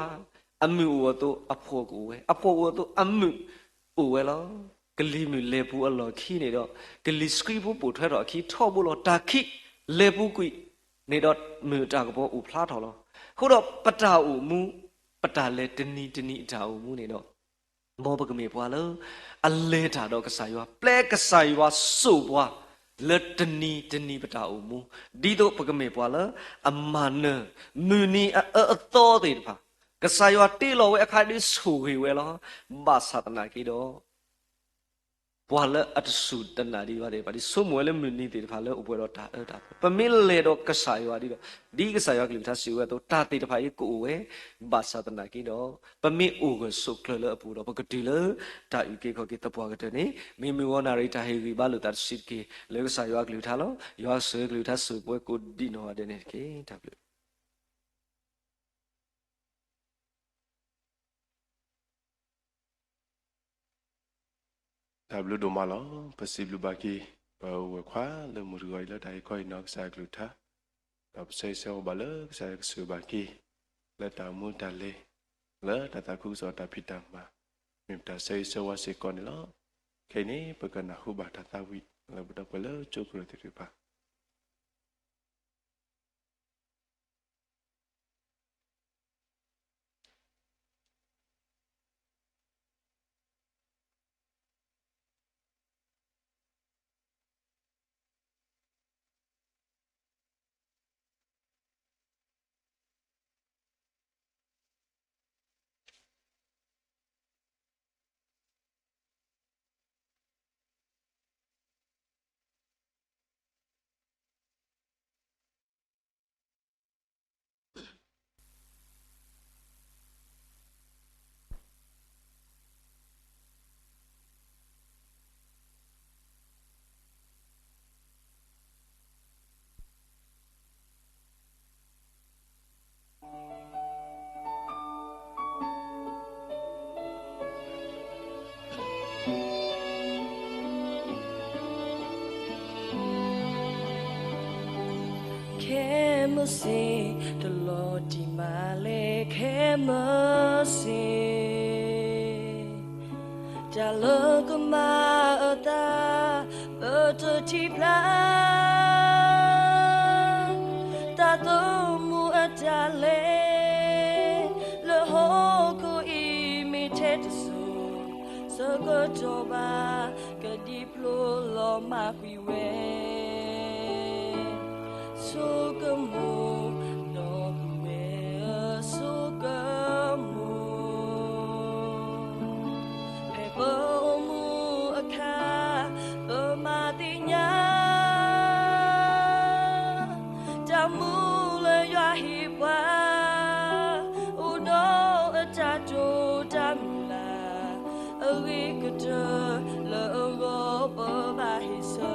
အမှုဝတော့အဖို့ကိုဝဲအဖို့ဝတော့အမှုဝဲလောကလီမီလေပူအလော်ခီနေတော့ကလီစကရီပူပို့ထွက်တော့ခီထောဘူးလောတာခိလေပူကွိနေတော့မူတာကဘောဥဖလားထော်လောခုတော့ပတာဥမူပတာလေတနီအတာဥမူနေတော့မောပကမေပွားလောအလဲတာတော့ကစားရွာပလဲကစားရွာစို့ပွားလက်တနီပတာဥမူဒီတော့ပကမေပွားလောအမနမူနီအတော်တယ်ပါကစားရွာတီလောဝဲအခါဒီဆူဝဲလောဘာသာတနာကီတော့ပွာလအတဆုတနာဒီပါတယ်ပါဒီဆုမွေလည်းမနီတေတဖာလည်းဥပွဲတော့တာပမီလေတော့ကဆာယောဒီတော့ဒီကဆာယောကလိထားစီဝဲတော့တာတေတဖာရေကိုဝဲဘာသာတနာကီတော့ပမီအိုကဆုကလအပူတော့ပကတိလတာယူကေခေါ်ကေတပွားကတဲ့နေမိဝနာရိတာဟေဂီဘာလို့တာစစ်ကေလေကဆာယောကလိထားလို့ယောဆွေကလိထားဆုပွဲကိုဒီနော်တဲ့နေကေတာပြဒါဘလူဒိုမာလောပစီဘလူဘာကီဘောဝခွာလေမူရီလာတိုင်ခွိနောက်ဆာကလူထာတော့ဆေဆောဘလဆာဆူဘာကီလက်တာမူတလေလာတတခုစောတဖိတံပါမြတ်တဆေဆောဝစေကောနီလောခေနေပကနာဟုဘာတတဝိလဘဒပလချိုကရတိပါMercy, the Lord dimale mercy. Jalogma ata bertipla, tatomu atale, lehoku imitate so gotoba kediplo lo makwiwe. Sukamu no me sukamu Ebomu aka bematinya Jamule yahiwa uno atajo damla Awikata le ogo babahisa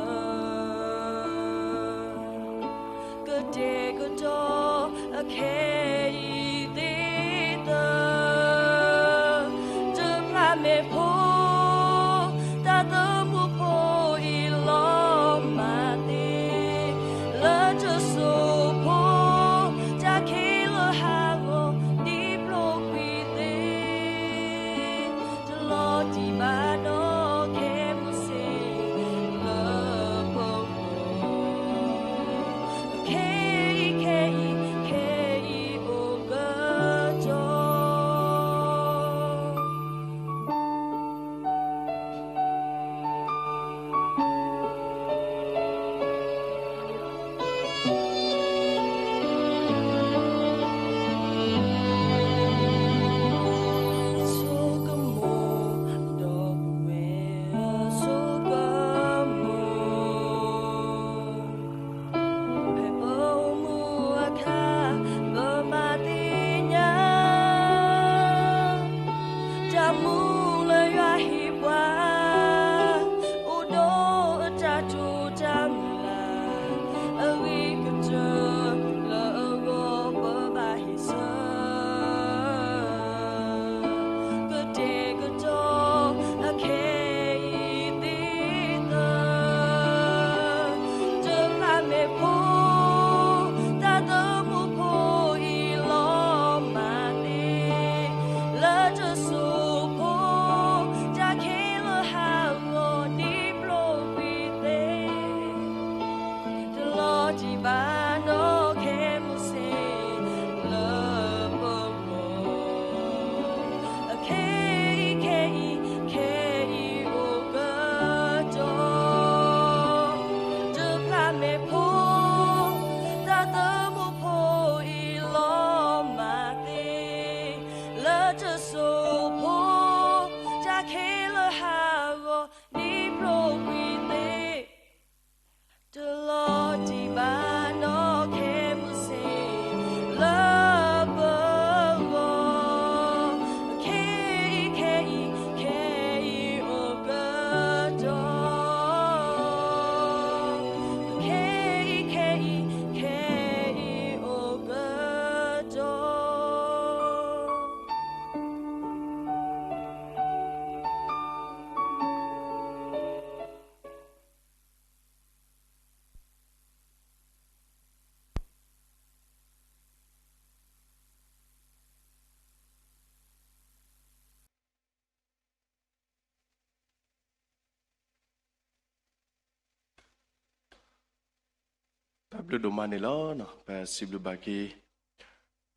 လူတို့မနေလောနော်ပဲစီဘလူဘာကီ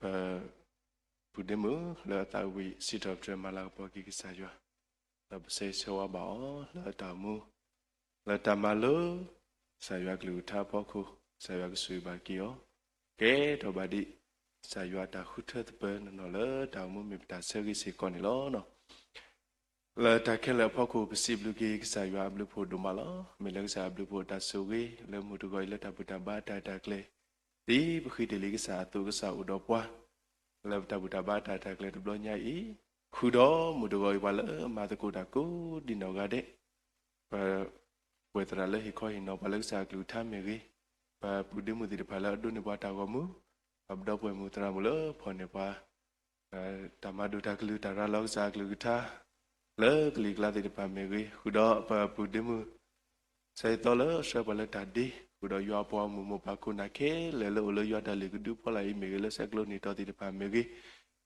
ပဲဘုဒ္ဓမလာတာဝီစီတော့ဒရမလာပေါ်ကီကစားရွာတော့ပစေဆောပါအောလာတာမူလာတာမလို့ဆာရွာကလူထားဖို့ခုဆာရွာကဆွေဘာကီယောကဲတော့ဘာဒီဆာရွာတာခုထတဲ့ပဲနော်လာတာမူမိတာဆယ်ကြီးစီကောနေလောနော်လာတာခဲလာဖို့ခုပစီဘလူကီကစားရွာဘလူဖို့ဒမလာမေလကစားဘလူဖို့တာဆူကြီးလဲမှုတကိုလက်တာပတာဘာတာတာကလေဒီပခိတလီကစားသူကစားဥတော်ပွားလဲတာပတာဘာတာတာကလေတဘလညာဤခုတော်မှုတကိုဘာလဲမာတကိုတာကိုဒီနော်ကတဲ့ဝေတရာလေဟိခေါ်ဟိနော်ဘလကစားကလူထားမြေကြီးဘာပူဒီမှုဒီဖလာဒုန်ဘတာကမှုအဘဒပွဲမှုတရာမလို့ဖော်နေပါတမဒုတာကလူတရာလောက်စားကလူထားလေကလီကလာတဲ့ပါမေကြီးခုတော့ပူဒီမှုစေတော်လို့ဆွဲပလက်တာဒီခုတော့ရွာပွားမှုမပါခုနာခဲလေလို့လို့ရွာတယ်လေကဒူဖော်လိုက်မေကြီးလက်ဆက်ကလို့နေတော့တဲ့ပါမေကြီး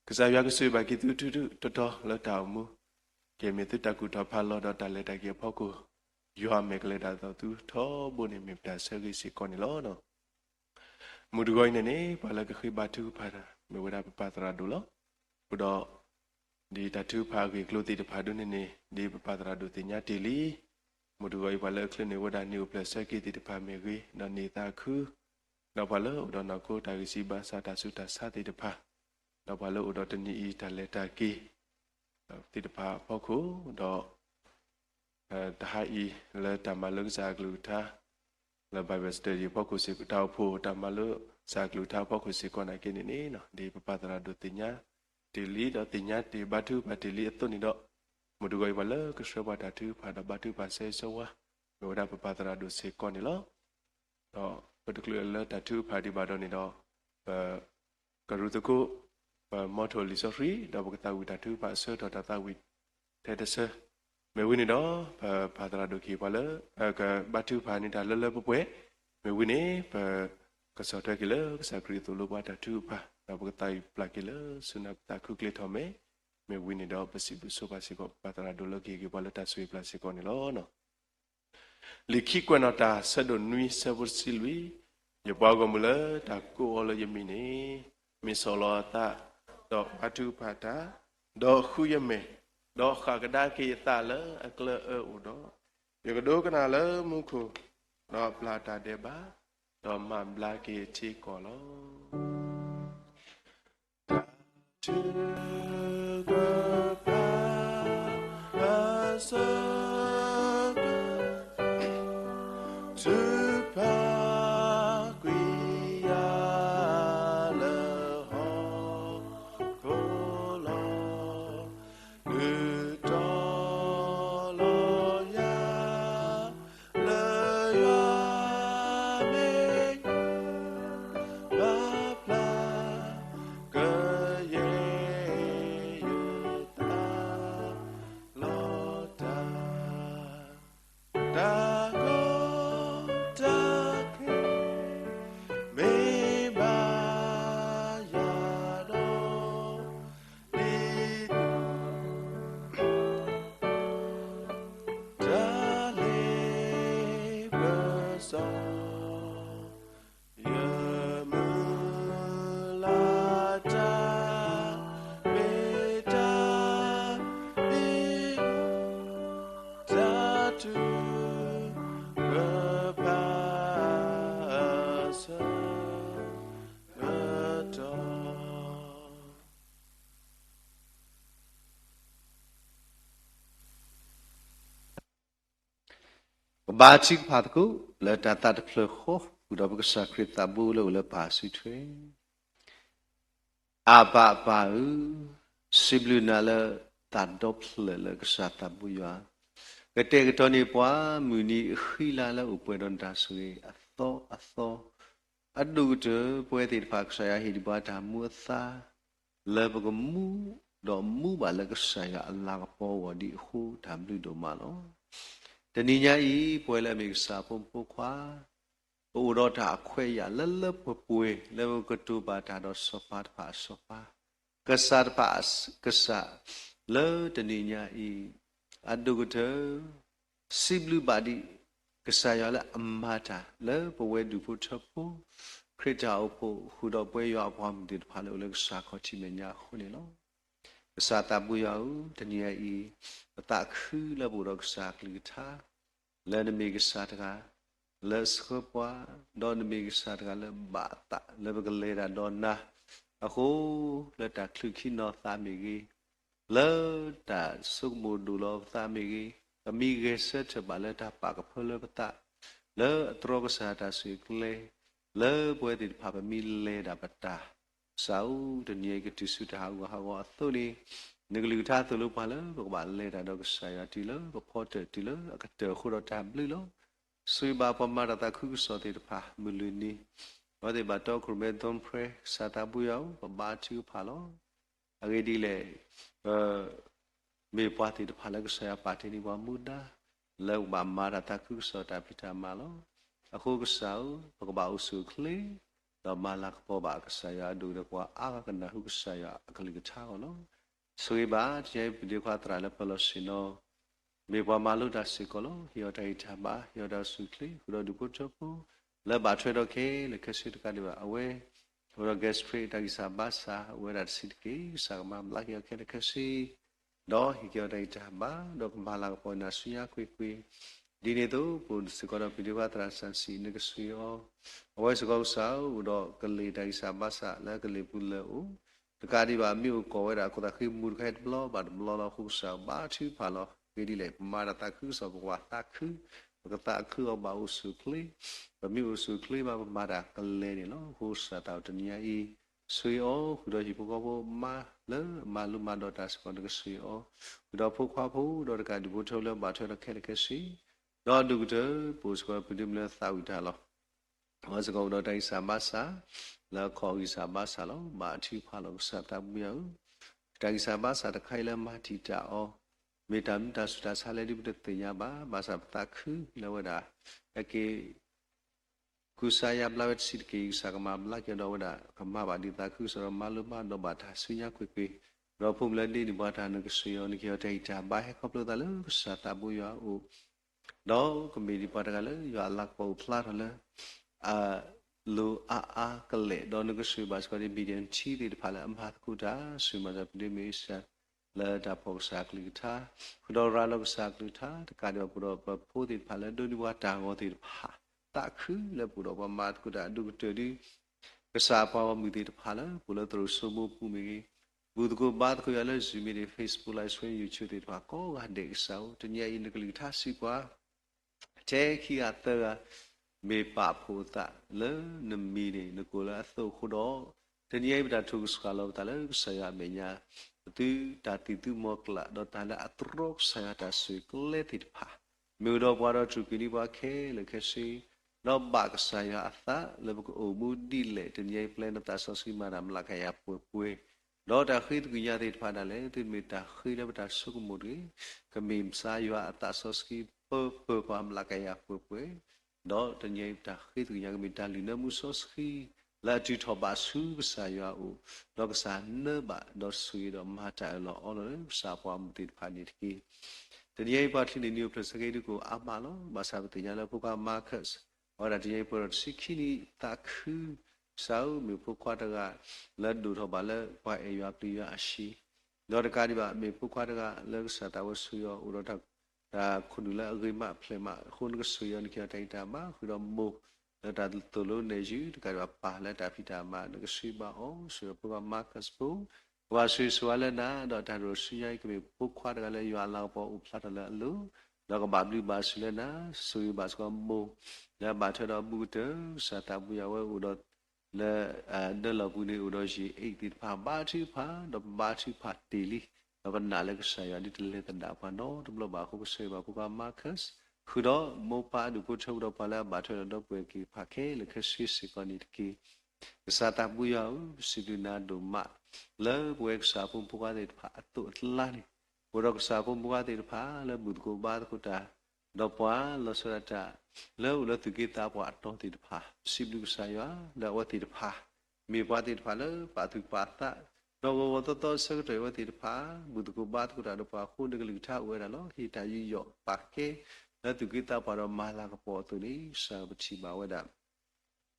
ကစားရွာကဆွေပါကီတူတူတော်လက်တောင်မှုကဲမေတ္တကူတော့ဖာလို့တော့တလက်တကေဖောက်ကိုရွာမေကလေးတော့သူထောဘုန်နေမြတာဆယ်စီကောနေလို့နော်မူဒဂိုင်းနေပါလကခိဘတူဖာမေဝဒပပတရာဒူလို့ခုတော့ဒီတတူဖာကီကလိုတီတဖာဒုနေဒီပပတရာဒုတင်ညာတီလီမူဒဂိုင်းပါလကလနေဝဒနီယိုပလက်ဆက်ကီတီတဖာမေဂီနော်နေတာခုတော့ပါလို့တော့နော်ကိုတာဂီစီဘာစာတာစုတာစာတီတဖာတော့ပါလို့တော့တနီအီတလက်တာကီတီတဖာဖောက်ခုတော့တဟာဤလေတမလုဇာဂလူတာလေဘိုင်ဘယ်စတေဒီဖောက်ခုစီတောက်ဖို့တမလုဇာဂလူတာဖောက်ခုစီကောနာကိနေနေနော်ဒီပပတရာဒုတင်ညာတီလီတော့တင်ညာတီဘတ်တူဘတ်တီလီအသွနေတော့မဒူဂိုင်ဘလကရှဘတာတူဖာဒဘတ်တူပါဆေဆောဝါဘောဒါပပတရာဒုစီကောနေလောတော့ပတကလလတတူဖာဒီဘာတော့နေတော့ကရုတကိုမော်တိုလီဆိုဖရီတော့ဘကတာဝီတတူပါဆောတော့တာဝီတဲ့တဆမေဝင်းနေတော့ဘာသာဒုခေပါလေကဘတ်တူဖာနေတာလလပပွဲမေဝင်းနေကစောတကလေကစကရီတူလောဘတာတူပါတော့ဘကတိုင်ပလကလေဆုနပ်တာခုကလေထမေမေဝင်းနေတော့ပစီဘူးဆိုပါစီကိုဘာသာဒုလကေကေပါလေတာဆွေပလစီကိုနေလောနော်လီခိကွနတာဆဒနွီဆဘစီလူယဘောကမူလာတာကိုအလယမီနေမီဆောလာတာတော့ဘတ်တူဖာတာတော့ခုယမေတော့ခါကဒါကေတာလအကလအူတော့ယကဒိုကနာလမုခုတော့ပလာတာဒေဘာတော့မဘလာကေချီကောလောတူကပါဆာတူပါကွီယာလဟောကိုလောဘာချိဖတ်ကူလတတတဖလခိုဘူဒဘကစခရတဘူလလပါဆွေထွေအဘဘာစိဘလူနာလတဒပလလကစတဘူယာကတဲ့ကတော်နေပွားမူနီခီလာလဥပွဲတော်တာဆွေအသောအဒုတပွဲတိဖက်ဆရာဟိဒီဘာတာမူသာလဘကမူတော်မူပါလကဆရာအလ္လာဟ်ပေါ်ဝဒီခုတမ်လူတော်မလောတဏိညာဤပွဲလမေစာပုံပုခွာအိုတော်တာအခွဲရလလပွေလေကတူပါတာတော့စပါတ်ပါစပါကဆာပါစကဆာလေတဏိညာဤအဒုကတစိဘလူပါဒီက ကစားရလဲအမတာလဲဘဝဒူဖို့ချဖို့ခရစ်တာအဖို့ဟူတော့ပွဲရအပွားမှုတွေဖာလို့လဲကစားခေါ်ချီမညာခုနေလောကစားတာဘူးရဦးတနည်းဤအတခူးလဲဘူတော့ကစားကလီတာလဲနမီကစားတကားလဲစခပွားဒေါ်နမီကစားတကားလဲဘာတာလဲဘကလေရာဒေါ်နာအခုလဲတာခလူခိနောသာမီကြီးလဲတာစုမှုဒူလောသာမီကြီးအမိဂေဆက်ချပါလဲတာပါကဖလဲပတာလဲအတရောကစားတာဆွေကလေလဲပွဲတိဖာပမီလဲတာပတာစာဥတနည်းကတိစုတာဟာဝါသုလီနဂလူထားသလိုပါလဲဘကပါလဲတာတော့ကစားရတီလဲဘဖော့တီလဲအကတဲခုတော့တာဘလီလောဆွေပါပမာရတာခုစောတိဖာမလူနီဘာဒီဘတော့ခရမေတုံဖရစာတာဘူးယောပဘာချူဖာလောအဂေဒီလေမေပွားတိဖာလဲကစားပါတီနီဝမူဒါလောဘာမာရတာခုစောတာပိတာမာလောအခုကစားဘကပါဥစုခလေတော့မာလာပေါ်ပါကစားရဒူတော့ကွာအာကနဟုကစားရအကလိကထားကောနော်ဆွေပါကျေဗီဒီယိုခွာတရာလဲပလို့စင်နော်မေပွားမာလို့တာစီကောလို့ဟီယိုတိုင်တာပါဟီယိုဒါစုခလေဟိုတော့ဒီပုတ်ချဖို့လဲဘာထွဲတော့ခဲလေကစစ်တကဒီပါအဝဲဟိုတော့ guest free တာကိစာဘာစာဝဲရစစ်ကေစာမမလာရခဲကစီတော့ဟီယိုတိုင်တာပါတော့မာလာပေါ်နာဆွေရခွေခွေဒီနေ့တော့ပုံစကောဗီဒီယိုတရာဆန်စီနကဆွေရောအဝဲစကောဆောက်တော့ကလေးတိုင်စာဘာစာလဲကလေးပူလဲဦးတကားဒီပါမြို့ကောဝဲတာကိုတခိမူခိုက်ဘလောဘာဘလောလောခုဆောဘာချီဖာလောဒီလေမာရတာခုဆောဘဝတာခုဘကတာခုအဘာဥစုကလေးဘမြို့စုကလေးဘာမာရာကလေးနေလောဟိုစတာတနီယာဤဆွေအောခုတော့ဒီဘကောဘမာလဲမာလူမာတော့တာစကောတကဆွေအောခုတော့ဖုတ်ခွာဖို့တော့တကဒီဘုထုလဲဘာထွဲတော့ခဲခဲစီတော့ဒုကတပိုစကောပဒီမလဲသာဝိတာလောဟောစကောတော့တိုင်းစာမစာလာခေါ်ကြီးစာမစာလောမာအထီဖာလောစတာမြယောတိုင်းစာမစာတခိုင်လဲမာတီတာအောမေတ္တာမြတ်စွာဆာလေဒီပတတေယဘာဘာစာပတာခုလောဝဒအကေကုစာယဘလဝတ်စစ်ကေစာကမဘလကေတော့ဝဒကမဘာဒီတာခုစရမလူမတော့ဘာသာဆွညာခွေခွေတော့ဖုံလဒီဒီဘာသာနကဆွေယောနကေတေတာဘာဟေခေါပလတလစာတာဘူယောအိုတော့ကမီဒီပါတကလည်းရွာလက်ပေါ်ဖလာတယ်လူအာကလေတော့နကဆွေဘာစကဒီဘီဒန်ချီဒီဖာလအမဟာကူတာဆွေမဇပ်ဒီမီဆာလာတာပေါ်စာကလီတာခုတော့ရာလောက်စာကလီတာတကတော့ပူတော့ဖိုးဒီဖာလဒိုဒီဝါတာငေါဒီဖာတာခုလေပူတော့ပမာတ်ကူတာဒုကတဒီကစားပါဝမီဒီဖာလပူလို့သူစမှုပူမီဘူဒကိုဘာကိုရလဲဇီမီဒီ Facebook live stream YouTube တွေပါကောကဒေဆောတညအင်းကလီတာစီကွာတဲခိအတရမေပဖိုတာလဲနမီနေနကိုလာသုခုတော့တနည်းပဒါထုစကလောတလဲဆရာမညာတူတာတီတူမောကလာတော့တလဲအတရောဆရာတာဆွေကလေတိဖာမြို့တော့ဘွားတော့သူကလေးဘွားခဲလေခဲစီတော့ဘာကဆရာအသလေဘကိုမူဒီလေတနည်းပလန်တာဆောစီမာရမလာခရပွေတော့တာခိတကရတဲ့ဖာတယ်လေသူမေတာခိရပတာဆုကမှုတွေကမိမစာယအတာဆောစကီပပမ်လာကရပွေတော့တညတာခိတကရကမိတာလီနမှုဆောစကီလာတီထောဘာဆုကဆာယအိုတော့ကဆာနဘတော့ဆွေတော့မာတာလောအော်လို့စာပွားမှုတိဖာနေတကီတညပါထင်းနေပစကေတကိုအမလောဘာသာပတိညာလပုကမာကတ်အော်တညပရစိခိနီတာခုဆောက်မြေပုခွားတကလက်ဒူထောဘာလဲဘာအေယပလီယအရှိတော့တကားဒီပါမြေပုခွားတကလက်စတာဝဆွေရောဥရထဒါခုနလအဂိမဖလေမခုနကဆွေရနကတိုင်တာမခုတော့မို့ဒါတလို့နေယူတကယ်ပါလက်တာဖိတာမနကဆွေပါအောင်ဆွေပုကမာကတ်ပူဝါဆွေဆွာလနာတော့ဒါရိုဆွေရိုက်ကမြေပုခွားတကလည်းရွာလောက်ပေါ်ဥဖလာတလည်းအလို့တော့ကဘာဘလီဘာဆွေလနာဆွေဘာစကမို့လက်ဘာထတော့ဘူးတစတာဘူးရဝဲဥတော့လဲဒလဘူးနေဥတော့ရှိအိတ်တိဖာဘာတိဖာတော့ဘာတိဖာတီလီတော့နာလည်းကဆရာဒီတလေတဒါပါနော်တဘလဘာခုဆွေဘာပုကမာကတ်ခုတော့မောပါဒုပုထုတ်တော့ပါလာဘာထတော့ပွေကီဖာခဲလခရှိစကနိတကီစာတာဘူးယောစီဒနာဒိုမလဲဘွေကစာပုံပုကတဲ့ဖာအတုလာနေဘုရောကစာပုံပုကတဲ့ဖာလဲဘုဒ္ဓကိုဘာခုတာတော့ပွာလဆရတာလဲလသူကိတာပွာတော့တဲ့ဖာစီဘလူဆာယလဲဝတိတဖာမေပွားတဲ့ဖာလဲပါသူပါတာတော့ဝတော့စကတဲ့ဝတိတဖာဘုဒ္ဓကိုဘာခုတာတော့ပွာခုဒကလူထဝဲတာလို့ဟိတာယူယောပါကေ la tu kita para mala ka po tu ni sa bachi ba weda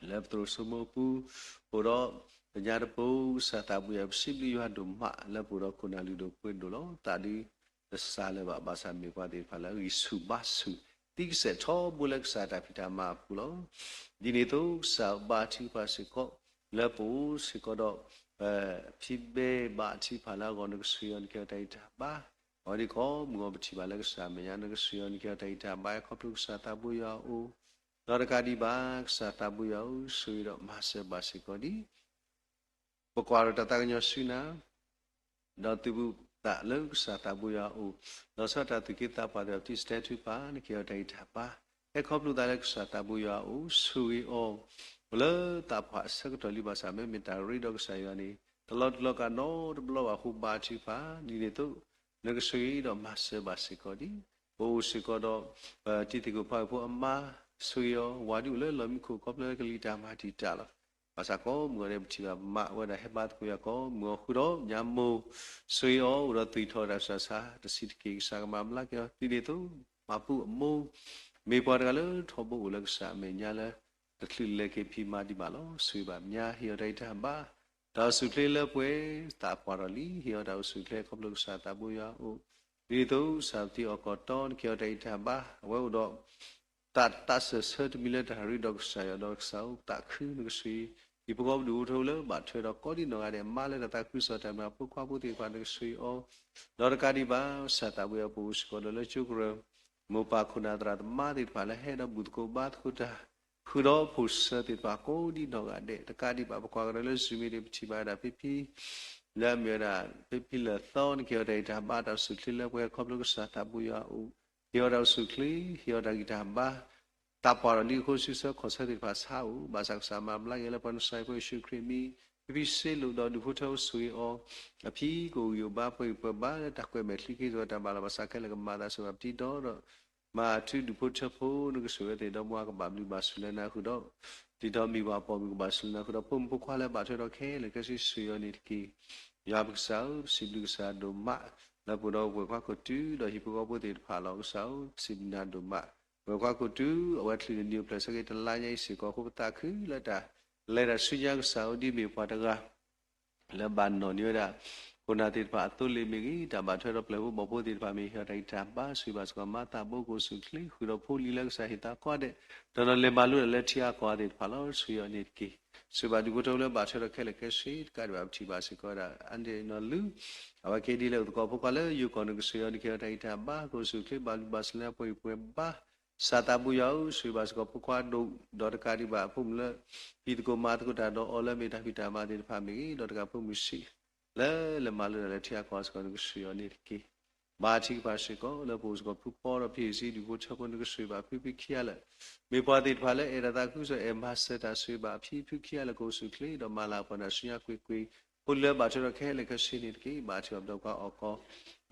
la tro sumo pu poro nya pu sa ta bu ya sibli yo do ma la poro kuna lu do pwe do lo ta di sa le ba sa mi kwa de phala ri su ba su ti se tho bu lek sa ta phita ma pu lo di ni tu sa ba thi pa se ko la pu se ko do phi be ba thi phala go no sriyon ke tai ta ba ori ko mo phi ba lek sa me ya no sriyon ke tai ta ba ko tu sa ta bu ya u Lord Kadi ba sa ta bu ya u sui do ma se ba se ko di po kwa ta ta nyo sina do tu bu ta lo sa ta bu ya u do sa ta tu ki ta pa de ti statue pa ni ke tai ta ba e ko plu ta lek sa ta bu ya u sui o le ta pa sa ko to li ba sa me mi ta ri do sa ya ni the Lord ka no the blow a hu ba chi pa ni ne tu ne ko sui do ma se ba se ko di o se ko do ti ti ko pa po ma sui o wa du le lo mi ko ko le ka li ta ma ti ta la ba sa ko mo ne ti ba ma wa da he ba ko ya ko mo khu do nya mo sui o ro ti tho da sa sa the sit ki sa ma ma la ke ti ne tu ma pu mo me po da le tho bo le sa me nya le the clear le ke phi ma di ba lo sui ba nya hi dai ta ba da su tle le pwe ta pa ro li hi da su tle ko lu sa ta bu ya o ni tu sa ti o ko ton ke dai ta ba we do ta se se military dog sa ya dog sa ta khu nu sui di po ko du tho le ba thwe do ko di no ga de ma le ta khu so ta ma pu kwa pu ti kwa nu sui o do ka di ba sa ta bu ya pu su ko le chu gro mo pa khu na tra ma di pa le he do bu ko ba khu ta khu do pu sa ti pa ko di no ga de ta ka di ba kwa ga le su mi de chi ba da pi pi la me ra pi pi le thon ke de ta ba da su kli le we ko lu sa ta bu ya u yo da su kli yo da gi ta ba ta pa ni ko su sa ko sa ti pa sa u ba sa sa ma la ye le pan sai ko su kri mi pi se lu do du pu tho su yi o a phi ko yo ba pu ba ta kwe me kli ki so ta ba la ba sa ke le ma da su a ti do ma tu du pu tho pu nu ko su ye do mo ka ba mi ba su le na khu do ti do mi ba po mi ba su na khu do pum pu kwa le ba thwe do khe le ke su yo ni ki ya ba sa si lu sa do ma la pu do we kwa ko tu do hi pu ko pu ti pha lo sa si na do ma we kwa ko tu a wa tli ni plus ke ta la nyai si ko ko ta khu la ta le da su ya sa di mi pa ta ga le ban no ni da ko na ti pa tu le mi gi ta ba thwe do ple bu mo pu ti pa mi ha dai ta ba su ba so ma ta bo ko su kli khu do phu li la sa hi ta ko de do no le ba lu le thia ko de pha lo su yo ni ki su ba du ko to le ba thwe do ke le ke si ka ba ti ba si ko da an de no lu a wa ke di le ko pu ko le yu ko no su yo ni ke dai ta ba ko su kli ba lu ba s le pu pu ba sa ta bu yo su ba so pu kwa do do ka di ba pu le pi ko ma ko ta do o le me ta pi ta ma de pha mi do ka pu mi si le ma lu le thia ko so no su yo ni ki ba chi ba si ko le pu so pu po ro phi si di ko cha ko no su ba pi pi khia le me pa ti pha le e ra ta ku so e ma se ta su ba phi phi khia le ko su kli do ma la pa na su ya kwi kwi pu le ba cho khe le ka si ni ki ba chi do ka o ko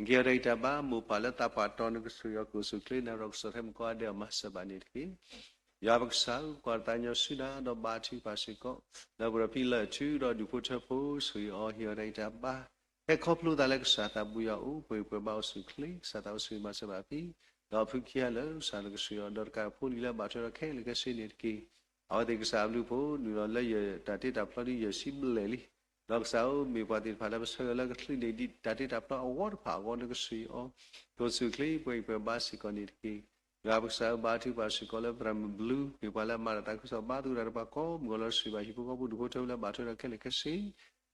ge ra ta ba mu pa le ta pa to no su yo ko su kli na ro so them ko de ma se ba ni ki ya ba sa ko ta nyo su na do ba chi ba si ko na bra pi le chu do du pu cha pu su yo hi ra ta ba e ko plu da le sa ta bu ya u pu pu ba su kli sa ta su ma se ba pi do pu khia le sa le su yo do ka pu ni le ba cho khe le ka si ni ki a de ka sa lu pu nu le ye ta ti ta plo ni ye si le li do sa mi pa ti pha le so le ka kli ni di ta ti ta plo award pha go ne ka si o ko su kli pu pu ba si ko ni ki ga ba sa ba ti ba si ko le from blue mi pa le ma ta ku so ba tu ra ba ko mo lo si ba hi pu ko bu du ko le ba cho khe le ka si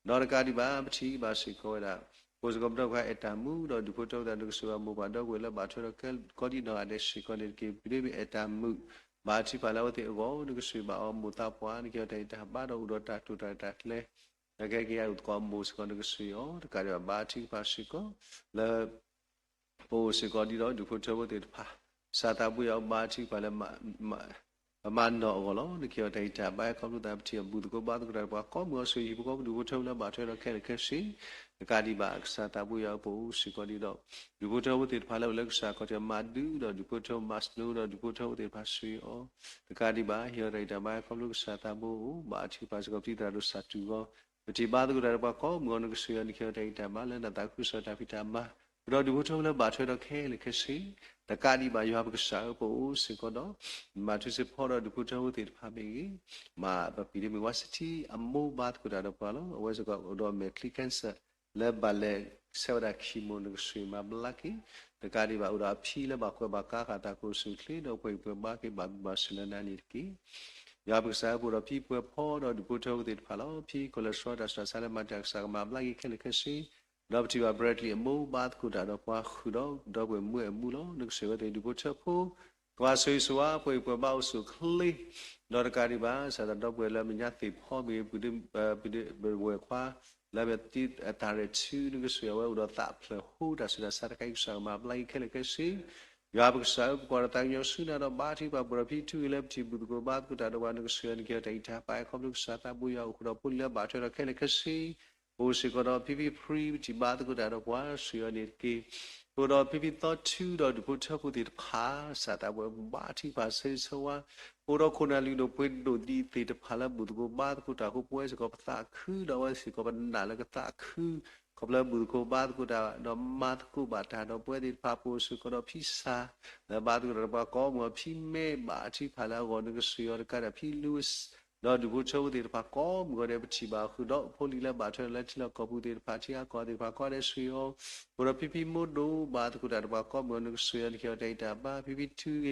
do ka di ba chi ba si ko da ko so ko do ka eta mu do du ko to da du so mo ba do ko le ba cho ke ko di no ade si ko ni ki bi bi eta mu ba chi pa la wa ti go du ko si ba o mu ta pwa ni ke ta ba do do ta tu ta ta le na ke ke ya ko mo si ko ni ko si o ka da ba chi ba si ko le po si ko di do du ko to wo ti pa sa ta bu ya ba chi pa le ma no ko lo ni ke ta ta ba ko lu ta ti bu ko ba ko da ba ko mo so yi ko du ko to le ba thwe ke ke si ka di ba sa ta bu ya po si ko di do du ko to wo ti pa le le sa ko te ma du do du ko to mas no do du ko to ti pa si o ka di ba hi ra ta ba ko lu sa ta bu ba chi pa ko ti ta do sa tu ko ti ba ko da ba ko mo no ko si ya ni ke ta ma le na ta ku sa ta pi ta ma เราดูผู้ชมแล้วบาดช่วยเราแค่เลยแค่สิแต่การที่บาอยู่กับสาวผู้สิ่งก็ต้องมาช่วยสิพ่อเราดูผู้ชมติดพามีมาแบบปีนี้มีว่าสิที่อัมโมบาดก็ได้เราพอแล้วว่าจะก็เราเมคลิกันเสแล้วบาเล่เสวดาคิโมนึกสวยมาบลักกี้แต่การที่บาอุราพีแล้วบาคุบากาคาตาคุสุคลีเราไปเพื่อบากีบาสิลนานิกี้ยาบุษาบุราพีเพื่อพ่อเราดูผู้ชมติดพาแล้วพีคอเลสเตอรอลดัชนาซาเลมาจากสักมาบลักกี้แค่เลยแค่สิเราปฏิบัติบริลีมูบาดกุดาดอกว่าขุดดอกเวมือมูลนึกเสียว่าดูบุษผู้ตัวสวยสวยไปเพื่อบ่าวสุขลีดอกการิบาสารดอกเวลามีญาติพ่อมีบุตรบุตรเวคว้าแล้วแบบที่ตาเรชื่อนึกเสียว่าอุดรตาเพลหูดัชนาสารกัยสังมาไล่แค่เล็กสิยาบุษาบุกรตังยศนาดอกบาที่บาบุรพีทุยเล็บที่บุตรบาดกุดาดอกว่านึกเสียนี่เกี่ยวกับอิทธิพายของนึกสาตาบุยาอุดรพุ่งเล็บบาที่เราแค่เล็กสิโอสิกรอพิพิพรีจิบาตกุดาดอกว่าเสียนี่กี่โอรอพิพิต่อชื่อดอกดูพุทธพุทธิพาสาตาบุบาที่ภาเสสวะโอรอคนอาลีโดเป็นโดดีติดพาลบุตรบาตกุดาคุป่วยสิกบตาคือดอกว่าสิกบนาแล้วก็ตาคือขบแล้วบุตรบาตกุดาดอกมาตกุบาตาดอกป่วยติดพาปูสิกรอพิสาแล้วบาตกุดาบาก็มัวพิเมบาที่พาลก่อนนึกเสียแล้วก็พิลูสดอกดูพุทธพุทธิพาก็มัวเดบชิบาคือดอกพลีละบาทละที่ละกบุตรพาที่ก็ติพาก็ได้เสียบุรพิพิมุดูบาตกุดาบาก็มัวนึกเสียนี่เขาได้ตาบาพิพิทุย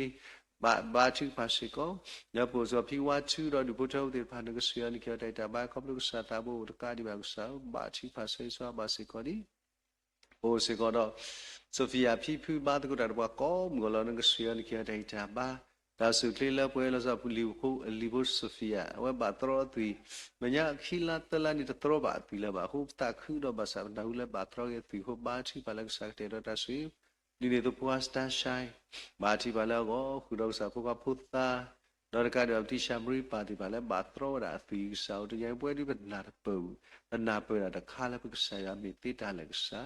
บาชื่อภาษิก็อย่าปวดสอบพิวัตชื่อเราดูพุทธอุติพานึกเสียนี่เกี่ยวกับแต่บาครบลูกสาตาบุตรการที่บางสาวบาชื่อภาษิสวาบาษิก็ดีโอสิก็ดอโซฟียาพิพิบาตกุดาบาก็มัวเรานึกเสียนี่เกี่ยวกับแต่บาดาวสุคลีละป่วยเราจะพูดลิบุโซฟียาว่าบาตรอตุยมันยาขีลาตลานี่ตรอบาตุยละบาหุบตาคือดอบาสาวดาวละบาตรอเกตุยหุบบาชื่อพลังสักเตอร์ตาสุยนี่เนี่ยตัวพัวสตาชัยบาที่บาแล้วก็คือเราสาวพวกพุทธาดอกการเดียวที่ชามรีปาที่บาแล้วบาตรอดาตุยสาวตัวยังป่วยที่เป็นนาเปิลนาเปิลดาข้าแล้วเป็นสายมีติดอะไรก็สา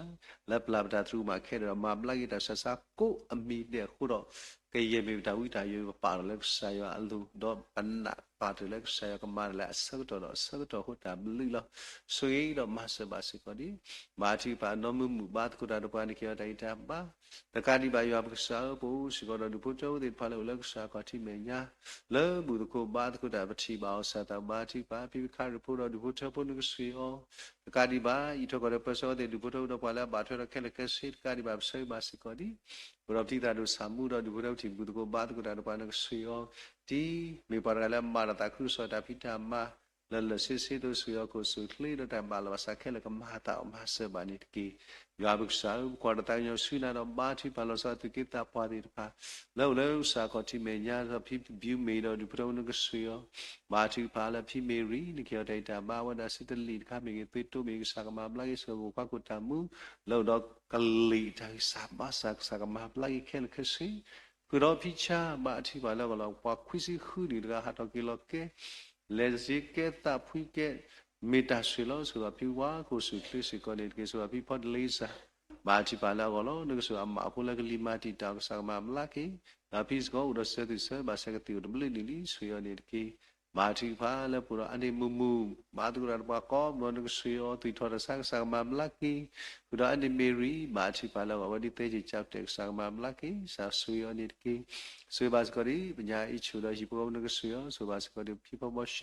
แล้วปลาดาทรูมาแค่เรามาบลากิดาสากุมีเดียคู่เราก็ยังมีดาวิดาอยู่ป่าเล็กสายอัลลูดอกปันนาป่าเล็กสายก็มาแล้วสักตัวหัวตาบลิลสวยดอกมาสบาสิก็ดีมาที่ป่านมุมบาดกุดาดปานิเกียได้ตาบ้าแต่การที่บายาบุษาปูสิก็เราดูพุทธเจ้าติดพาเลเล็กสายก็ที่เมียแล้วบุตรกูบาดกุดาบัชีบ่าวสาตาบาที่ป่าพิพิธารพูเราดูพุทธเจ้าพูนึกสีอ๋อการที่บาอีทุกคนเราประสบได้ดูพุทธเจ้าเราพาแล้วบาดเราแค่เล็กสิการที่บาใช้บาสิก็ดีเราที่ตาดูสามุเราดูพุทธเจ้าที่บุตรกูบาดกุดาดปานึกสีอ๋อที่มีปาราแล้วมาตาครุสตาพิธามาแล้วเลสิสิตัวสุยก็สุขลีเราแต่บาลวาสักแค่เล็กมาตามาเสบานิตกียาบุษาวกว่าตายอยู่สุนันบาที่บาลวาสักกิตาปาดิพาแล้วสักที่เมียเราพิบิวเมีเราดูพุทธนึกสุยบาที่พาแล้วพิเมรีนี่เกี่ยวได้แต่บาวันนั้นสิตลีข้ามีตัวตัวมีสักมาบลายสักกุกุตามุแล้วดอกกลีได้สับมาสักมาบลายแค่เล็กสิคือเราพิชาบาที่บาแล้วเราว่าคุยสิคือนี่เราหาตอกิโลเกเลสิเกตาพุยเกมิตาสิโลสุดพิวาคุสุคลิสิกอนิเกสุดพิพอดเลซาบาที่บาแล้วก็เรานึกสุดอามาพูดแล้วก็ลิมาติตากสักมาบลากีนาพิสก็อุดรเสดิเสบาสักติอุดมลินิสุยอนิเกบาที่บาแล้วปุระอันนี้มุบาตุกระบาก็มันนึกสุยอตุยทอดสักมาบลากีปุระอันนี้เมรีบาที่บาแล้ววันนี้เตจิจับเด็กสักมาบลากีสักสุยอนิเกสุยบาสกอรีปัญญาอิชุดาจิปวนึกสุยอสุบาสกอรีพิพบเช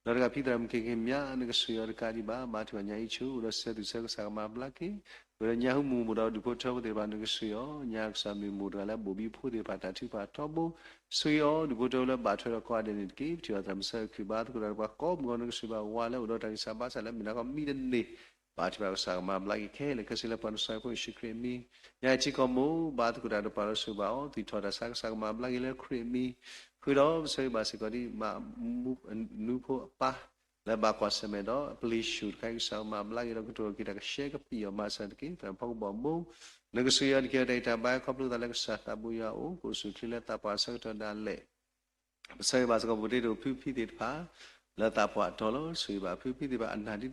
เราได้พิจารณาเกี่ยวกับเนี่ยนึกสุยอการที่บาที่ปัญญาอิชุอุดรเสดิเสสักมาบลากีเวลาเนี่ยหูมูเราดูพุทธเจ้านึกสุยอเนี่ยสามีมูเราแล้วบุบีพูดปาตัดที่ปาทบุสุยอดูพุทธเจ้าแล้วบาทเราก็ได้นิดกี่ที่ว่าทำเสกคือบาทก็ได้ว่าก็มันนึกสุยอว่าแล้วอุดรทางสาบาสแล้วมีนักมีเดนนี่บาทเราสักมาบลากีแค่เลยก็สิลปันสุยผู้ชิครีมีเนี่ยที่ก็มูบาทก็ได้ปาเราสุยอที่ทอดสักมาบลากีแล้วครีมีคือเราใช้บาสิกอดีมามูนูโพปะแล้วบางคนเสมอดอพลีชูดใครก็สามารถไล่เราก็ตัวกิจการเช็คกับปีออกมาสันกิแต่พอบอกมูนึกสุยานเกี่ยวกับแต่บางครอบครัวแต่ละสัตว์ตาบุยาโอ้กุศลที่เล่ตาปาสักตัวนั่นแหละใช้บาสิกอบุตรดูพิธีพาแล้วตาปาทอลสุยบาพิธีบาอันนั้นที่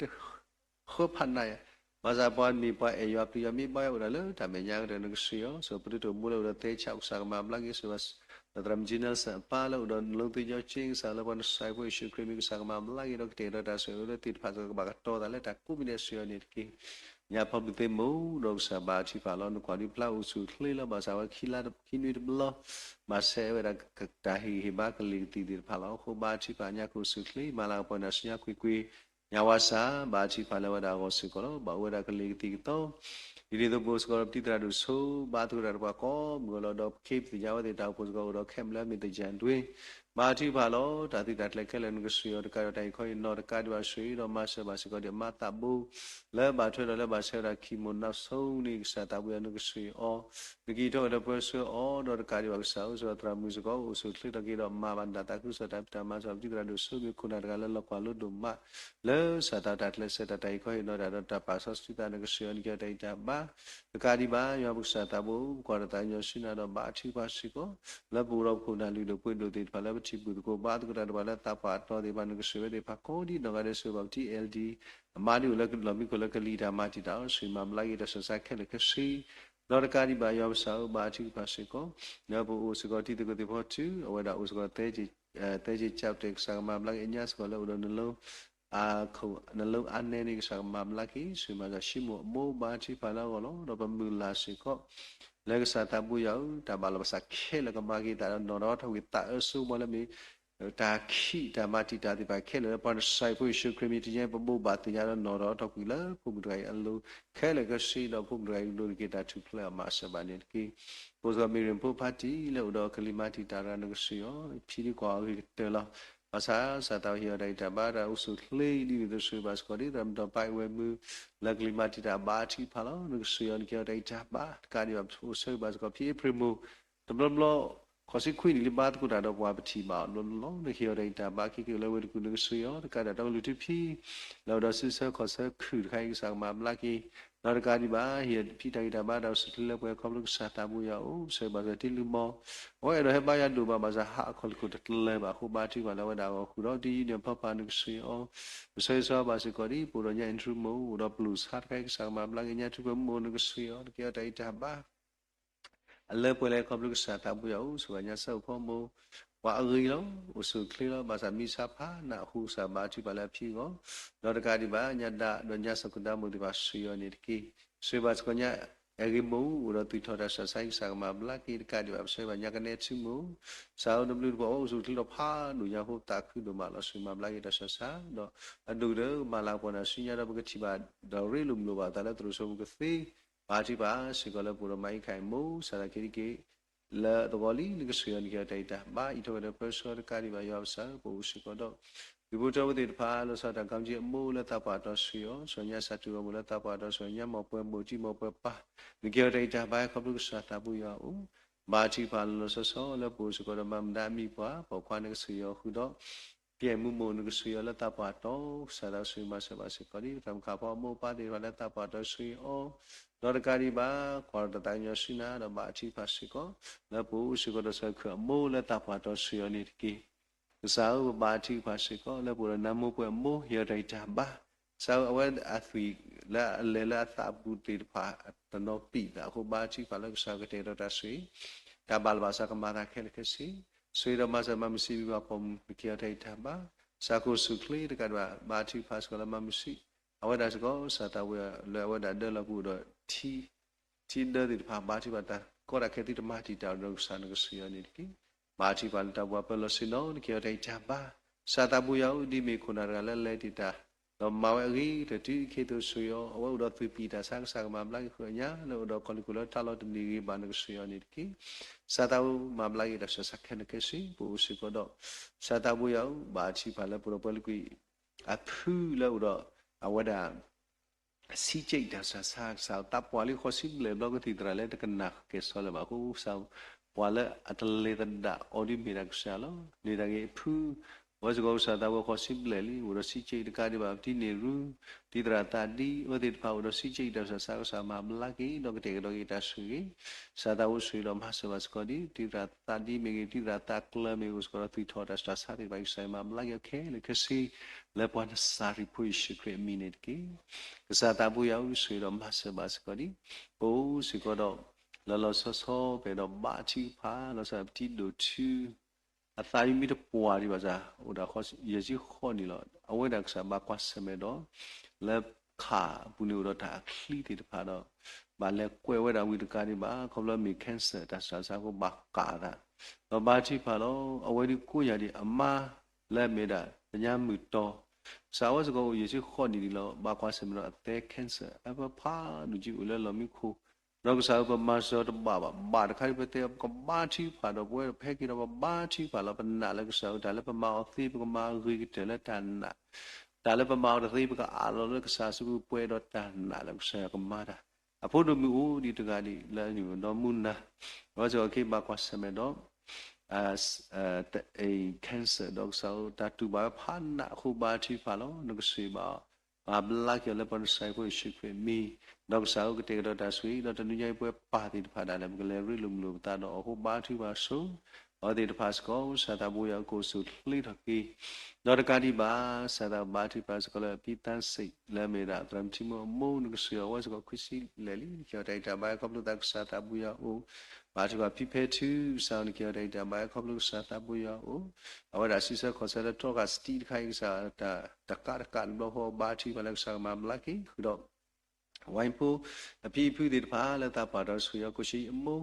เขาพันในมาจากปอนมีปอยเอวพิยามีปอยอุดรเลยแต่ไม่ยากเลยนึกสุยอ๋อสุดที่ตัวมูลอุดรเตะชาวสักมาบลากิสุวัสแต่ทำจีน่าสัมปาแล้วอุดรลงตัวจริงสักแล้ววันใส่พวกชิครีมิกสักมาบลากิเราเตะเราได้สุยเราติดภาษาบักโตแต่ละแต่กูมีเนสุยนี่กี่ nhà phong được thêm mũ rồi sa ba chỉ phải lo nó quản đi plau sự khơi lo bà sao khi nuôi được lo mà sẽ về là cả hi ba cái liền tì tì phải lo khô ba chỉ phải nhà cô sự khơi mà là bọn nó nhà quy nhà hoa sa ba chỉ phải là về đó sự có lo bảo về đó cái liền tì to ini tu bos kalau ti teradu so batu teradu ko kalau do keep di jawa di tahu bos kalau do kem lah minta jantuin mati balo tadi tat lek kelen ke suyo de karo dai khoi no de kadu ba suyo do masa ba ko de mata bu le ba thwe do le ba se ra ki mon na so ni sa ta bu ya no ke suyo o de ki do de bo suyo o do de kadu ba sa so tra mu ko so thli de ki do ma ban da ta ku so ta ta ma so ti teradu so bi kuna de le lo kwa lo do ma le sa ta tat le se ta dai khoi no da do ta pa so sti ta ne ke suyo ni ke dai ta ba de kadi ba yo bu sa ta bu ko da ta nyo shi na do ba thi ba si ko le bu ro ku na lu do pu do ti pa le chỉ bự cô ba tôi đã bảo là ta phát đó thì bạn cái sửa để phát có đi nó cái sửa bảo tí LD mà đi là cái làm cái là cái lida mà thì đó sửa mà lại cái sửa cái là cái gì đó là cái đi bà yêu sao bà chỉ bà sẽ có nếu bộ sẽ có thì tôi có thể phát chứ ở đó sẽ có tế chỉ chào được sang mà lại nhá sẽ có là ở lâu không nó lâu anh nên cái sang mà lại cái sửa mà là xí mồ bà chỉ phải là có đó bà mưa là sẽ có lấy cái sao ta bùi áo ta bảo là sao khé là cái mà cái ta nó đó thôi ta ở số mà là mình ta khi ta mà thì ta thì phải khé là bọn sai bùi sự creamy thì nhé bố bà thì nhá nó đó thôi quý lỡ phụ người ăn luôn khé là cái gì đó phụ người luôn cái ta chụp là mà sao bạn nên cái bố giờ mình bố party là đó cái lima thì ta ra nó cái gì đó chỉ đi qua cái tờ lo asa satau hiya dai ta ba da usu kle di de su ba sko di ram do pai we mu la klima ti ta ba thi pha lo nu su yon kya dai ta ba ka di ba usu ba sko phi primu tablo lo khosi khui ni ba ku da do wa pa thi ba lo lo nu hiya dai ta ba ki ki le we ku nu su yo ka da do lu ti phi lo do su sa kho sa khu khai sa ma la ki nó cái đi ba hiện phi đại đa ba đạo sự là quay không được sát ta bùi áo sẽ bao giờ tin lưu mò ôi rồi ba ya đủ ba giờ hạ còn cứ đặt lên ba khu ba chỉ vào là đạo khu đó đi niệm pháp ba được suy ô suy sao ba sẽ có đi bùi rồi nhà intro mô đó blues hát cái sang mà lagi nhà chụp mô được suy ô cái đại đa ba lên quay lại không được sát ta bùi áo sự nhà sau phong mô và người đó sự khi đó bà sami sapa na khu sa ba chỉ bảo là phi ngó đó là cái đi ba nhà đã đó nhà sau cũng đã một đi ba suy ở này kia suy ba có nhà cái mũ rồi tùy thôi là sa sai sa mà lá kia cái đi ba suy ba nhà cái này chữ mũ sau đó lưu bảo sự khi đó pha đủ nhà hộp ta cứ đủ mà là suy mà lá kia sa sa đó đủ đó mà là còn là suy nhà đó cái chỉ ba đó rồi lùm lùm ba ta là từ số cái gì ba chỉ ba sự gọi là bùrọ̀ máy khai mũ sa là cái là đồ gọi lý cái sự anh kia đây ta ba ít thôi là person cái đi vào yêu sa bố sự có đó vì bố cháu thì pha là sao ta cảm giác mô là ta bắt đó sửa sửa nhà sát chùa mô là ta bắt đó sửa nhà một bữa chỉ một bữa ba người kia đây ta ba không được sát ta bùi yêu ba chỉ pha là sao là bố sự có đó mà đam mê quá bỏ qua cái sửa khu đó cái mô cái sửa là ta bắt đó sa đó sửa mà sa ba sự có đi làm khá bao mô ba thì là ta bắt đó sửa đó là cái đi ba còn là tại nhà sinh na là ba chỉ phát sinh có là bố sẽ có được sự khởi mô là tập hoạt động suy nghĩ kia sao ba chỉ phát sinh có là bố là nam mô của mô hiểu đầy trả ba sao ở đây thủy là tập bút tiền phát nó bị đã có ba chỉ phát là sao cái đó ta suy ta bảo ba sao cái mà ta khen cái gì suy đó mà sao mà mình suy vào phòng kia đầy trả ba sao có sự khơi được cái ba chỉ phát có là mà mình suy ở đây có sao ta vừa là ở đây đó là bố đó thì đó thì phàm ba chỉ bảo ta có là cái gì mà chỉ đạo được sao nó suy nghĩ cái ba chỉ bảo ta qua pel xin nó kia đây cha ba sao ta bùi áo đi mấy con nào là lấy thì ta nó mau ấy thì chỉ khi tôi suy ở đó tôi bị ta sang sang mà lại khởi nhá nó đó còn cái ta lo thì đi bán được suy nghĩ cái sao ta mà lại là sao sắc cái gì bố sự có đó sao ta bùi áo ba chỉ bảo là bùrọ̀ pel cái thứ là đó ở đây si chay da sa sao tap wali khosim le blog ti trale te kana ke sole ba ku sao wala atle da odi mirak salo ni da ge phu was go sa da khosim le li wo si chay ka di ba ti ne ru ti tra ta di o ti pa wo si chay da sa ma bla ki do ke te do ki ta su ki sa da wo su lo ma sa was ko di ti tra ta di me ki ti tra ta kla me us ko ti tho da sa ri ba sai ma bla ke ke le ke si le pon sa ri pu shi kre minute ki sa ta bu yau suy đó mà sẽ bà sẽ có đi bố sẽ có đó là so về đó ba chi phá là sẽ ti đồ chứ à ta đi được bùa đi bà già ở đó khó giờ chỉ khó đi rồi ở đây đặc sản ba quan xem đó là 卡不牛了他气的的怕到，把那怪外的为的干的吧，可能没 cancer，但是啥个把干的，那把起怕了，为的过呀的阿妈来没的，人家没到。啥话这个也是好你的了，把关什么了，得 cancer，不怕，你就为了老米苦。เราก็สาวประมาณสาวบาทใครไปเตะก็บ้าที่ผ่านเราไปแพ้กินเราบ้าที่ผ่านเราเป็นหน้าแล้วก็สาวแต่แล้วประมาณที่ประมาณคือกินแล้วแต่หน้าแต่แล้วประมาณที่ประมาณเราแล้วก็สาวสู้ไปเราแต่หน้าแล้วก็สาวก็มาได้อะพูดดูมีอู้ดีตัวกันดีแล้วอยู่น้องมุนนะว่าจะโอเคบางคนสมัยนั้นแต่ไอ้ cancer ดอกสาวแต่ตัวบ้าผ่านหน้าคู่บ้าที่ผ่านเราแล้วก็สวยบ้าบลักอย่างแล้วปนใส่พวกชิคกี้มีดอกสาวก็เตะดอกตาสวยดอกตาหนุ่ยพวกปาติดผ่านอะไรมันก็เลยริลุมลุมตาดอกคู่บ้าที่บ้าสูงเอาติดผ่านสกอสาตาบุยากูสุดลิทักกี้ดอกการที่บ้าสาตาบ้าที่ผ่านสกอเลยพิตันสิแล้วไม่ได้ตามที่มันมุ่งนึกเสียว่าสกอคุยสิเลยลิเกี่ยวกับแต่บ้าเขาพูดแต่สาตาบุยาโอบ้าที่ว่าพิเพทูสาวนี่เกี่ยวกับแต่บ้าเขาพูดสาตาบุยาโอเอาว่าสิ่งที่เขาจะต้องการสติใครก็สาตาการเราพอบ้าที่ว่าเราสามารถลักกี้คือดอกวายปูพี่ผู้ดีพาแล้วตาปาเราสุยกุชิอมู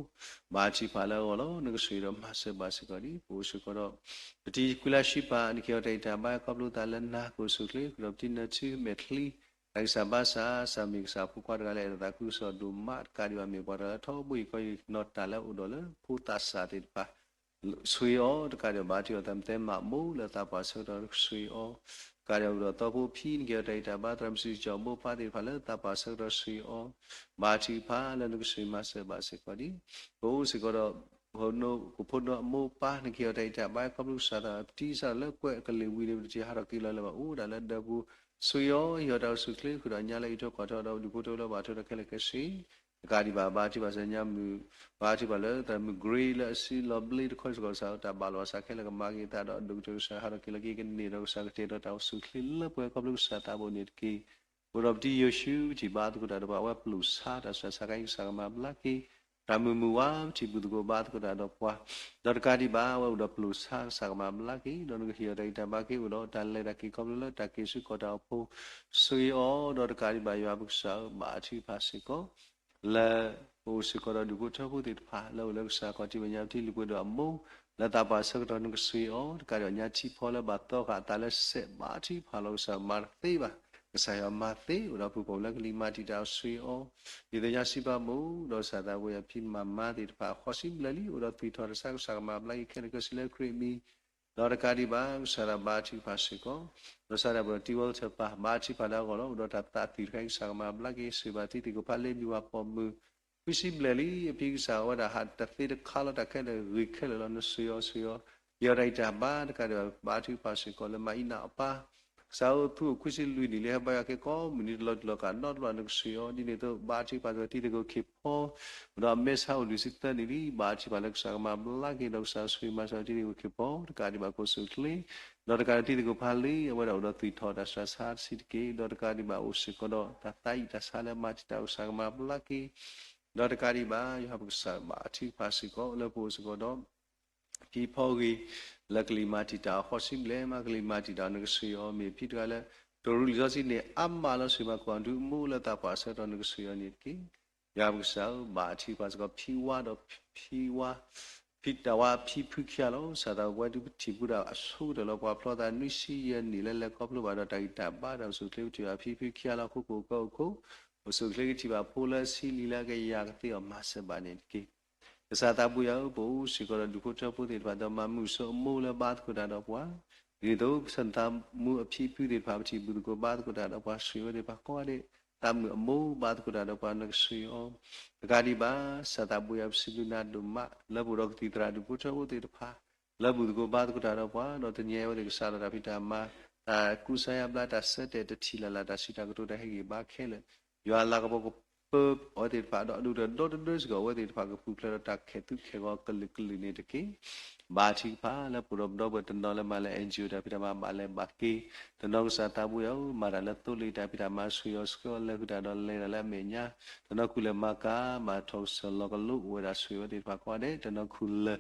บาจิพาแล้วเรานึกสุยเรามาเสบาสิกอดีปูสุกอดปฏิกุลาชิปานี่เกี่ยวกับแต่บ้าเขาพูดแต่ละนักกุสุกลีเราที่นั่นชื่อเมทลีไอ้สาบาสาสามิกสาผู้กวาดกันเลยแต่กุศลดูมาดการว่ามีกวาดท้อบุยก็นอตตาแล้วอุดรเลยผู้ตัดสาติปาสุยอ๋อการว่าบาจิว่าเต็มมามูแล้วตาปาสุดเราสุยอ๋อการว่าตัวผู้พี่เกี่ยวกับแต่บ้าทำสิ่งจอมปาติพาแล้วตาปาสุดเราสุยอ๋อบาจิพาแล้วนึกสุยมาเสบาสิกอดีปูสิกอดคนโนกุพโนมูปานี่เกี่ยวกับแต่บ้าเขาลูกสาระที่สาระกวยกันเลยวิเลวิจิฮารักิลาเลยว่าอู้ดัลเดบูสุยอ๋อยอดเอาสุขเลยคืออันยาเลยทุกคนเราดูพุทโธเราบาทุระเคเลกสีการที่บาจิบาสัญญามือบาจิบาเลยแต่มือกรีละสีลอบลีทุกคนก็สาวแต่บาลวาสักเคเลกมากีแต่เราดูจุดสาหารักิลกิกันนี่เราสักเทเราเอาสุขเลยแล้วเพื่อเขาลูกสาตาบนิดกีบุรุษที่ยชูที่บาตุกุฎาเราว่าปลุกสาแต่สักการสักมาบลักกีรามุมัวที่บุตรกูบาตุกุฎาเราว่าดอร์การที่บาว่าอุดปลุกสักมาบลักกีดอนก็เฮียได้แต่บากีอุดดันเลยรักกีเขาลูกตะกีสุกอดเอาผู้สุยอ๋อดอร์การที่บายาบุกสาวบาจิพาสิโกและผู้สิกอดดูพุทธผู้ติดพาแล้วเลิกสักก่อนที่วันยามที่ลูกดูอมูและตาปาสักตอนนึกสุยอ๋อการอย่างนี้ที่พอแล้วบาตโตกาตาเลเสบาจิพาเราสักมาตีบาsaya mati udah pupuk lagi lima di dalam suyo itu yang si bamu dosa tahu ya pin mama di depan khosim lali udah twitter saya sama lagi kan ke sila krimi doa kali bang sara baci pasiko dosa ada bertiwal cepah baci pada kalau udah tata tirkai sama lagi sebati tiga paling dua pomu visim lali pin sawa dah ada tidak kalau dah kan rikel lalu suyo ya rai jabah kada baci pasiko lemah ina apa sao thu kuisi lui ni le ba ke ko mini lo ka not lo nak sio ni ne to ba chi pa so ti de ko khip pho do me sao lu sik ta ni li ba chi pa lak sa ma bla ke do sa sui ma sa ti de ko khip pho ka di ba ko su kli do ka ti de ko pha li wa do tui tho da sa sa si ke do ka di ba o si ko do ta tai ta sa le ma chi ta sa ma bla ke do ka di ba yo ha sa ba chi pa si ko le po si ko do ki pho gi luckily matita hosim le magli matita nagsuyo me pitgala toru lasi ne amma la sima kwandu mula ta pasa to nagsuyo ni ki yabsa ba chi pas ko phiwa do phiwa pitawa phi phukya lo sada wadu thibura asu de lo kwa ploda nisi ye ni le ko plo ba do tai ta ba do su tle ti ba phi phukya lo ko su tle ti ba phola si lila ke ya ke o ma se ba ni ki Sata buya bu sikora dukuta putih pada mamu semula bat kuda dapwa. Itu sentam mu api putih pada api buku bat kuda dapwa siwa di pakwa de tamu mu bat kuda dapwa nak siwa. Kali ba sata buya sebina duma labu rok titra dukuta putih pada labu duku bat kuda dapwa. Nota nyewa di kesana tapi dama kusaya belada sete tetila lada sita kuda hegi bakhele. Yo Allah kapo pub or the father do the daughters go with it for the people attack to kegakali nitiki bachi pa la purob dobert and dollar mala enju tapitama male baki the nog satabuyo marala tuli tapitama suyosko lehuda dolle la menya the nokule maka matos lokalu with a suyo de pakwade the nokule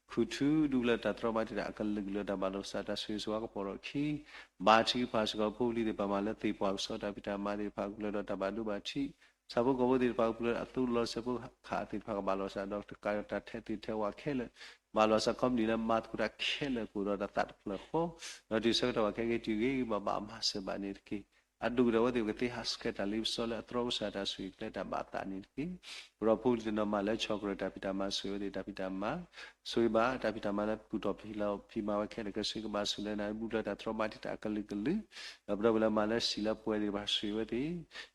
Kutu dula tatromati da akal lula da balo sata suwa ko poro ki bachi pas ko puli de pamala ti pa so da pita mari pa gula da badu bachi sabu ko de pa gula atu lo sabu kha ti pa balo sa doctor ka ta the ti the wa khele balo sa kom ni la mat ku da khele ku da tat plo ko no di so da wa ke ti ge ba ba ma se ba ni ki adu da wa de ke has ke ta lip so la tro sa da sui le da ba ta ni ki ro pu de no ma le chocolate da pita ma so de da pita ma so ba da pita ma la pu to phi la phi ma wa ke le ke sui ba su le na bu la da traumatic ta kali kali da bla ma la si la pwe de ba sui wa de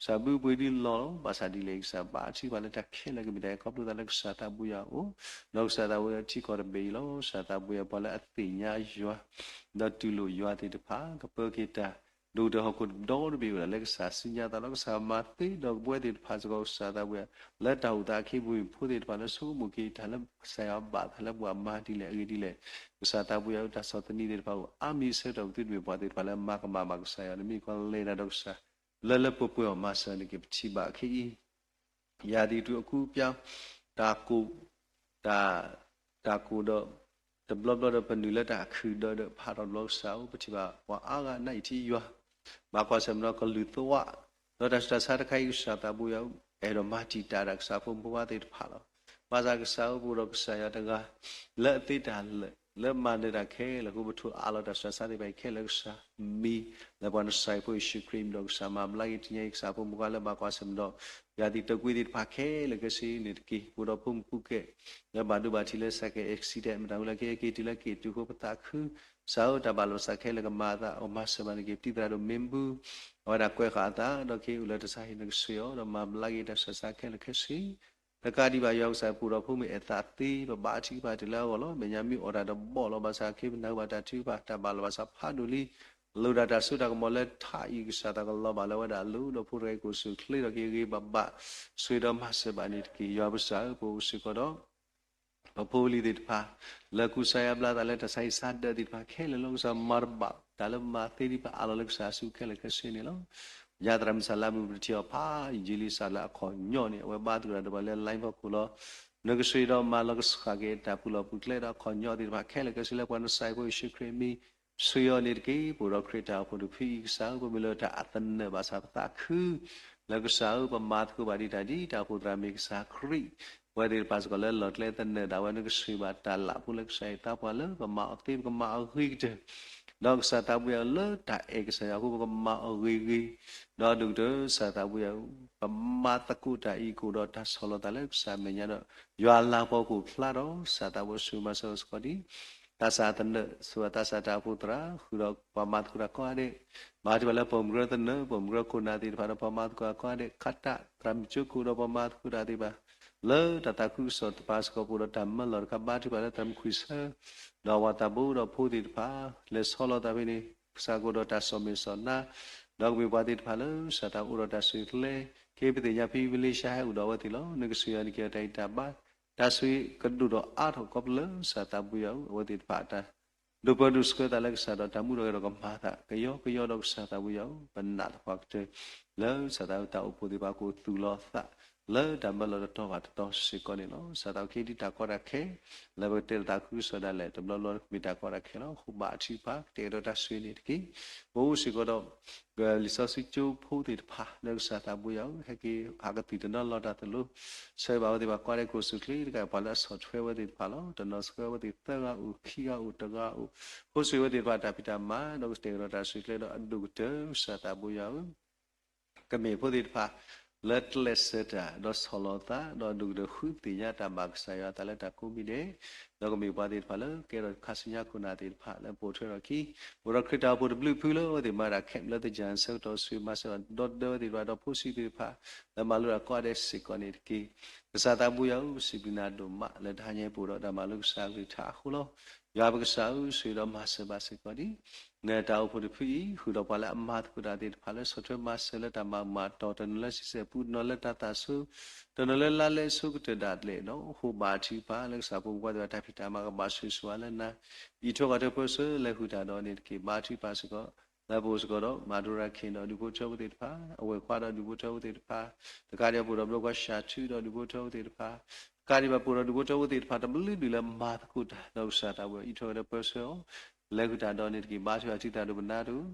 sa bu pwe di lo ba sa di le sa ba chi ba le ta khe le ke mi da ko plu da le sa ta bu ya o no sa da wa chi ko de be lo sa ta bu ya ba la a ti nya ywa da tu lo ywa de pa ka pe ke taดูเดี๋ยวเขาโดนไปอยู่แล้วเล็กษาสิญญาตาล็อกษามาตีดอกบัวติดพาสกอษาตาบัวและดาวตาขี้บุยพูดติดพาแล้วสู้มุกีทันแล้วใส่อาบาทันแล้วบัวมาดีเลยดีเลยษาตาบัวตาสอดนี่ติดพาอามีเสดอกติดบัวติดพาแล้วมากมากใส่แล้วมีคนเล่นดอกษาแล้วปุ๊บปุ๊บมาใส่นี่ก็ชิบะขี้ยาดีตัวกูเปียวตากูตากูดอกแต่บล็อกดอกเป็นดูแลตาคือดอกพาเราล็อกษาอุปชิบะว่าอากาศไหนที่ยัวมาควาสมรก็ลือตัวเราจะสารใครอุตสาหบุยเอาเอรมาจิตารักษาพุ่มพัวติดพาเรามาจากสาวบุรุษสายตะกาเละติดหันเละมาในตะเคแล้วก็บุตรอาลดัสสาริไปเคลักษามีแล้ววันใส่พวกชิครีมดอกสามามไล่ที่ยังสาวพุ่มพัวแล้วมาควาสมรยาติตะกุยติดพาเคแล้วก็สีนิดกีบุรุษพุ่มพุเกแล้วบาดูบาทิเลสเกเอ็กซิเดนต์เราละเกกิติละเกตุโคปตาคือสาวตาบาลสักแค่ละก็มาตาออกมาสมันเก็บที่ตราดมิมบูเอาดักเวขาตาดอกเกอุลตสาหินึกเสียวเรามาไล่ดัสสักแค่ละแค่สีแต่การที่บายองสายปูเราผู้มีเอตาตีบาชีบาติแล้วก็ล้อเมียมีอดาดบ่อเราภาษาเก็บนักบาดาชีบาตาบาลภาษาพาดุลีลูดาดาสุดาก็มอลท่าอีกสัตว์ก็ล้อบาลว่าดาลูเราผู้ไรกุศลคลีเราเกี่ยบบาสุดามาเสบานิดกี่ยาภาษาผู้สิกดอพอพูดดิพาแล้วกุศลบลาตาเลตใส่สัตว์ดิพาแค่ละลงสามารบาตาลมาเตดิพาอาลลักษาสุแค่ละแค่เสียนี่ละยาตรามสลามุบริเชียพาอิจิลิสาละขอนย้อนเนี่ยว่าบาตุระดับเลไลน์พอคุลนึกสุดามาลักษาเกตาปุลปุตเลระขอนย้อนดิพาแค่ละแค่สิละวันใส่พวกชิครีมีสุยอนิดกี่ปุระคริตาปุถุพีสาวปุมิลตาอัตนเนบาสาตาคือแล้วก็สาวปมาตกุบาดิตาดีตาปุตรามิกสาครีว่าดีปัสก็เลยหลดเลยตันเนดาวันนึกสุยบาตาละปุลักษาตาพอเลยก็มาอัติก็มาอักเจดอกสาตาบุยเลยตาเอกสายกูก็มาอักดอกดูเด้อสาตาบุยปมาตกุตาอีกูดอตาสโลตาเล็กสามีเนี่ยยาลาพอกูพลาดสาตาบุสุมาสสกอดีตาสาตันเนสวตาสาตาปุตระคือดอกปมาตกุระก็อเดมาที่ว่าผมกระตันเนผมกระคุณนาทีผ่านปมาตกุระก็อเดขัดตาตรำจุกูดอกปมาตกุระที่บ่าเลอตาคุสตปัสก็ปุระธรรมลอร์กับบ้านที่บ่าทำคุยเสดาวตาบูดอกพูดิพาเลสฮอลตาวินีสากุดอตาสมิสนาดอกวิวาดิพาเลสตาอุรตาสุยเลเคปิติญาพิวิลิชาให้อุดาวติโลนึกสุยานิเกตไอตาบาตาสุยกดูดออาทกบเลสตาบุยาวติพาตาดูปดุสกตาเล็กสตาตามุโรกมาตากยอกดอกสตาบุยาวปนัดฟักเจเลสตาตาอุปดิปากุตุลอตาเลดัมเบลตัววัดตัวสิกอนี่เนาะสตาเคดิตากอรักเคเลเวเตลตาคุสดาเลดัมเบลมีตากอรักเคเนาะขุบาชีปาเตโรตาสุยนี่กีโอ้สิกอดอลิซาสิจูพูดิพาเลสตาบุยาวเฮกีอากติดนอลอดาตลุเซบาวดิบากอเรกุสุคลีกะปาลาสอดเฟวดิพาลอตนอสเฟวดิเตกาอุคีกาอุตกาอุโฮสุวดิปาตาปิตามาดอกเตโรตาสุยเลดอดุกเตสตาบุยาวกะเมพูดิพาlet leseta dos holota do dug de khutinya tabak saya tala takumide dogmi padi phala ke ro khasinya kunati phala po thro ki bora krita po de blue phulo de mara khem la de jan so to sui ma so dot de de do phusi de pha la malu ra kwa de sikoni ki sata bu ya sibina do ma la dhanye po do da malu sa ri tha khulo ya ba sa sui do ma se ba sikoni ne ta u phu de phi hu do phala ma thu da de phala so thro ma se la ta ma to tan la si se pu no la ta ta su to no la le su ku te da le no hu ba thi pa la sa pu wa da ta phi ta ma ka ba su su la na i tho ga de po su le hu da do ni ki ba thi pa su ko la bo su ko do ma do ra khin do du bo cho de pa awe kwa do du bo cho de pa ta ka de bo do blo kwa sha chu do du bo cho de pa Kari ba pura dugo tawo ti phata bli dila ma ku ta no sa ta wo ito the person legu ta don it ki ba chwa chi ta do na do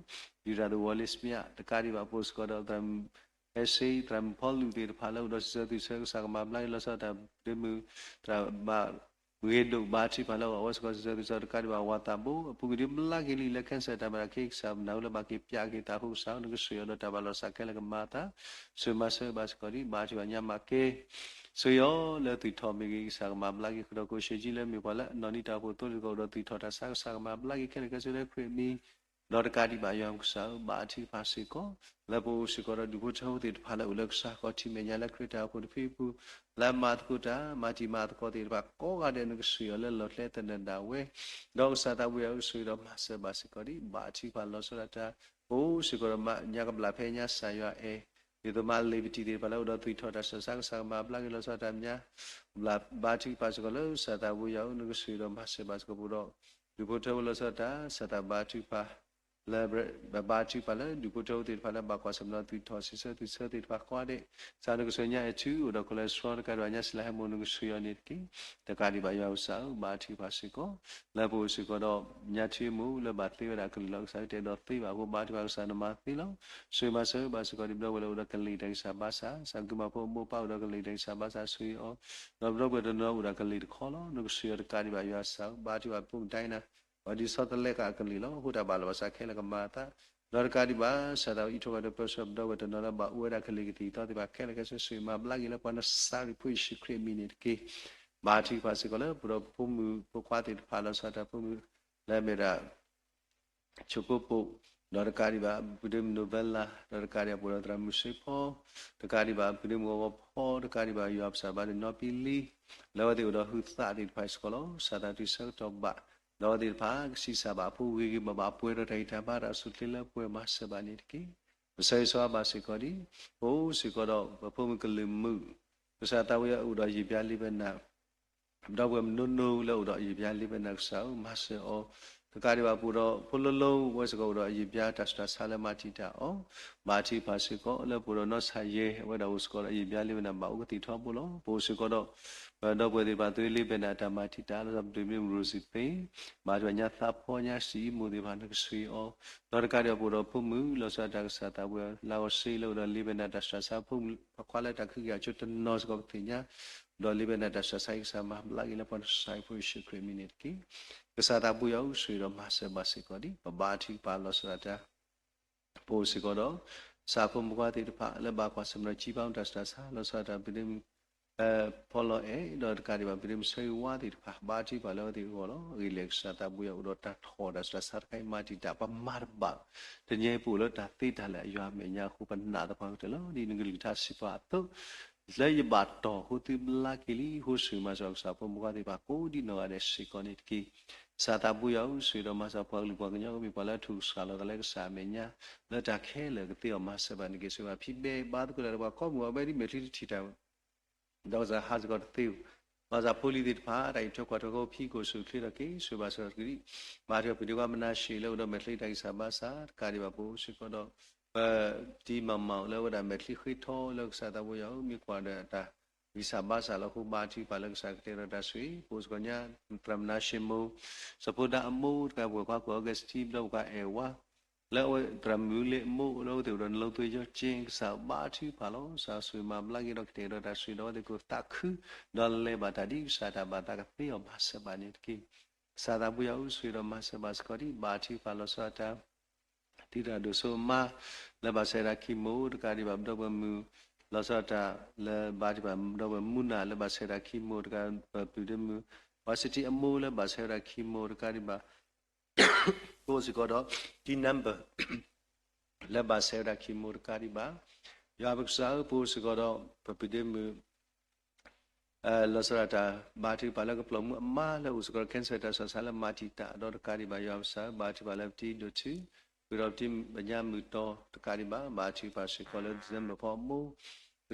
yu ra do walis mya the kari ba post ko do tam essay tam phol lu ti pha lo do sa ti sa ma blai lo sa ta de mu tra ba we do ba chi pha lo was ko sa ti sa kari ba wa ta bo pu gi bla ki li le cancer ta ba ki sa na lo ba ki pya ki ta hu sa no su yo do ta ba lo sa ke le ma ta su ma se ba ko ri ba chi ba nya ma ke so yo le tu tho mi gi sa ma bla ki ko ko she ji le mi ba la no ni ta bo to ko do tu tho ta sa ma bla ki ke ke so le khri mi no ta ka di ba yo sa ba thi pa se ko le bo se ko do du ko chau ti pha la u le sa ko ti me nya le khri ta ko ti phi pu la ma ko ta ma ti ma ko ti ba ko ga de no su yo le lo le ta na da we do sa ta we yo su do ma se ba se ko di ba thi pa lo so ta o se ko ma nya ka bla phe nya sa yo eဒီတော့မလေးပတိတွေဘာလို့တော့သူထော်တာဆဆဆမှာပလကလို့ဆိုတာများလာဘာတိပါစကလို့စတာဝရောက်နုဆွေတော့မဆေပါစကဘူးတော့ဒီဘုထောလို့ဆိုတာစတာဘာတိပါလာဘာတိပါလဲဒီဘုထောတွေဖာလာဘာကွာစမလို့သူထော်ဆဆသူစတဲ့ဘာကွာတဲ့စာနုဆွေညာအချူတော့ကလစထရောကတော့ညာစလာမနုဆွေရနေတိတကာဒီဘာရောက်စားဘာတိပါစကောလာဖို့စကတော့ညာချီမှုလဘာသေးရကလောက်စားတဲ့တော့သိပါဘူးဘာတိပါစားနမသိလို့ဆွေမဆဘာစကောဒီဘလောလောကလေးတိုင်းစားပါစားစံကမဖို့မို့ပေါ့တော့ကလေးတိုင်းစားပါစားဆွေအောတော့ဘလောဘတော့တော့ကလေးခေါ်လို့နုဆွေရတကာဒီဘာရောက်စားဘာတိပါပုံတိုင်းနာဒီစောတလက်ကကလေးလို့ဟိုတာဘာလို့စားခဲလကမာတာလောကဒီဘာစားတော့ဤထောကတော့ပစပ်တော့တော့နော်ဘာဝရကလေးကတီတော့ဒီဘာခဲလကဆွေမဘလာကြီးလည်းပနစားရီဖွေရှိခရမီနစ်ကေဘာတိပါစကလည်းဘရောပုံမှုပကွာတိဖာလို့စားတာပုံမှုလဲမေရာချုပ်ပုလောကဒီဘာဘုဒ္ဓနိုဗယ်လာလောကဒီဘာဘောဒရမရှိဖို့တကဒီဘာဘုဒ္ဓမောဖို့တကဒီဘာယောပ်စာဘာနော်ပီလီလောဒီတော့ဟူသာဒီဖိုက်စကလို့စားတာတိဆောက်တော့ဘာလောဒီဖာစီစာဘာဖူဝေကဘာပွေရထိုင်တာဘာရဆုတိလပွေမဆဘာနိတကိမဆေဆွာဘာစီကောဒီဟိုစီကောတော့ဘဖုံကလမှုပစာတဝရဥတော်ရေပြလိဘနာတော့ဘမနုနုလို့တော့ရေပြလိဘနာဆောမဆေအောတကားဒီဘာပူတော့ဖုလလုံးဝစကောတော့ရေပြတစတာဆာလမတိတာအောမာတိဖာစီကောအလပူတော့နောဆာယေဝဒဝစကောရေပြလိဘနာဘာဥကတိထောပူလို့ပိုစီကောတော့တော့ဘယ်ဒီပါသွေးလေးပဲနာတမတိတာလို့ဆိုပြီးမျိုးရစီပေမာကြညာသဖောညာစီမူဒီဘာနကဆွေအောတော့ကရပူတော့ဖုမှုလို့ဆိုတာကစားတာဘွယ်လာစီလို့တော့လေးပဲနာတဆာဆာဖုခွာလိုက်တာခိကချွတ်နော့စကောတင်ညာတော့လေးပဲနာတဆာဆိုင်ဆာမလာကြီးလပန်ဆိုင်ဖွရှိခရမီနစ်ကီကစားတာဘွယ်ဆွေတော့မဆဘစီကောဒီပဘာတိပါလို့ဆိုတာပိုစီကောတော့စာဖုမကွာတိတဖလည်းဘာကွာစမရချီပေါင်းတဆာဆာလို့ဆိုတာပြီးfollowတော့ကဒီဘာပြင်ဆွေဝါဒီဘာတိဘာလို့ဒီဘောလို့ relax တာဘူးရတော့တထော်ဒါစစခိုင်မာတီတာပမာဘာတညေပူလို့တာသိတာလဲရွာမညာခုပနာတဖောက်တယ်လို့ဒီငလီတာစီပါတော့လေဘတ်တော့ဟိုတိဘလာကလီဟိုဆွေမဆောက်စာပမကဒီဘာကိုဒီနော်ရစီကောနစ်ကီစာတာဘူးရဆွေတော့မဆောက်ပေါ်လူပေါ်ကညောမိပါလာထူဆာလောကလည်းစာမညာလက်တာခဲလေကတိအမဆဘန်ကီဆွေပါဖိဘေဘာကလည်းဘာကောမူအဘဲဒီမထီတီတာတော့ဇာဟာဇဂတ်တီဘာဇာပိုလီဒီဖာတိုင်းချောကွာတော့ဖီကိုဆုခရကေဆွေပါဆောကီမာရပီဒီကမနာရှီလို့တော့မထလိတိုင်းစာဘာစာကာဒီဘာပိုရှိကတော့ဒီမမောင်လောဒါမထလိခိထောလောက်စာတော့ရောမိကွာတာဝိစာဘာစာလောက်ခုဘာတိပါလောက်စာကတေရတာဆွေပိုစကညာပရမနာရှိမိုစပိုဒါအမိုကဘွားကွာကိုဂက်စတီလောက်ကအဲဝါလဲဝဲဒရမူလေမို့လို့တဲ့တော့လုံးသွေးချချင်းစာဘာတိပါလို့စာဆွေမမလာကြီးတော့တဲ့တော့ဆွေတော့ဒီကိုတခုတော့လေဘာတာဒီစာတာဘာတာကပြေော်ဘာစဘာနိကိစာတာဘူးရဦးဆွေတော့မဆဘာစကဒီဘာတိပါလို့စာတာတိရဒုဆိုမလဲဘာဆရာခိမိုတကာဒီဘာတော့ဘမူလောစာတာလဲဘာတိဘာတော့ဘမူနာလဲဘာဆရာခိမိုတကာပူဒမူဘာစတီအမိုလဲဘာဆရာခိမိုတကာဒီဘာကိုစကတော့ဒီ number လက်ပါဆရာခိမိုကာရီဘာယာဘကဆာပိုစကတော့ပပဒမလောစရတာဘာတိပါလကပလမအမလောစကကန်ဆာတာဆာလမာတီတာတော့ကာရီဘာယာဆာဘာတိပါလတီဒိုချီပြီးတော့ဒီပညာမှုတော့ကာရီဘာဘာတိပါရှိကောလဇမ်ဖော်မူ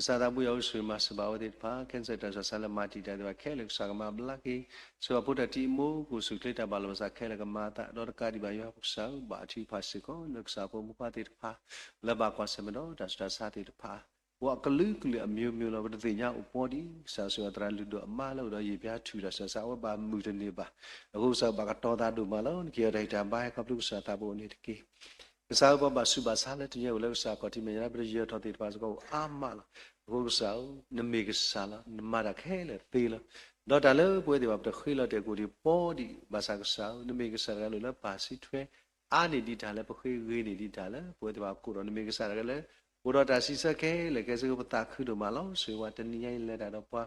စာတာဘူးရောက်ဆွေမစဘာဝတိဖာကန်ဆာတာဆာလမာတီတာတော့ခဲလက်ဆာကမဘလကီဆိုပုဒတိမိုကိုစုကလတာဘာလို့စာခဲလကမာတာတော့ကာဒီဘာယောပုစာဘာတိဖာစီကိုလက်စာပုံမပါတိဖာလဘကွာစမတော့ဒါစတာစာတိဖာ ဝါကလူကလူအမျိုးမျိုးလောပတိညာဥပေါ်ဒီစာဆွာတရလူတို့အမလို့တော့ရေပြားထူတာစာဝဘာမူတနေပါအခုစာဘာကတော်တာတို့မလို့ကြရတဲ့တံဘိုင်ကပလူစာတာဖို့နေတကေစာဘဘာစုဘာစားလက်တရလို့စာကတိမရပရိယတော်တိပါစကောအာမလားအခုစာနမေကစားလားနမရခဲလေသေးလားတော့တလည်းပွဲတွေပါတခိလတဲ့ကိုဒီပေါ်ဒီဘာသာကစားနမေကစားရလို့လည်းပါစီထွဲအာနေဒီတာလည်းပခိဝေးနေဒီတာလည်းပွဲတွေပါကိုတော့နမေကစားရလည်းဘုရားတာစီစခဲလေကဲစကပတာခုတို့မလောဆွေဝတနိယလက်တာတော့ပွား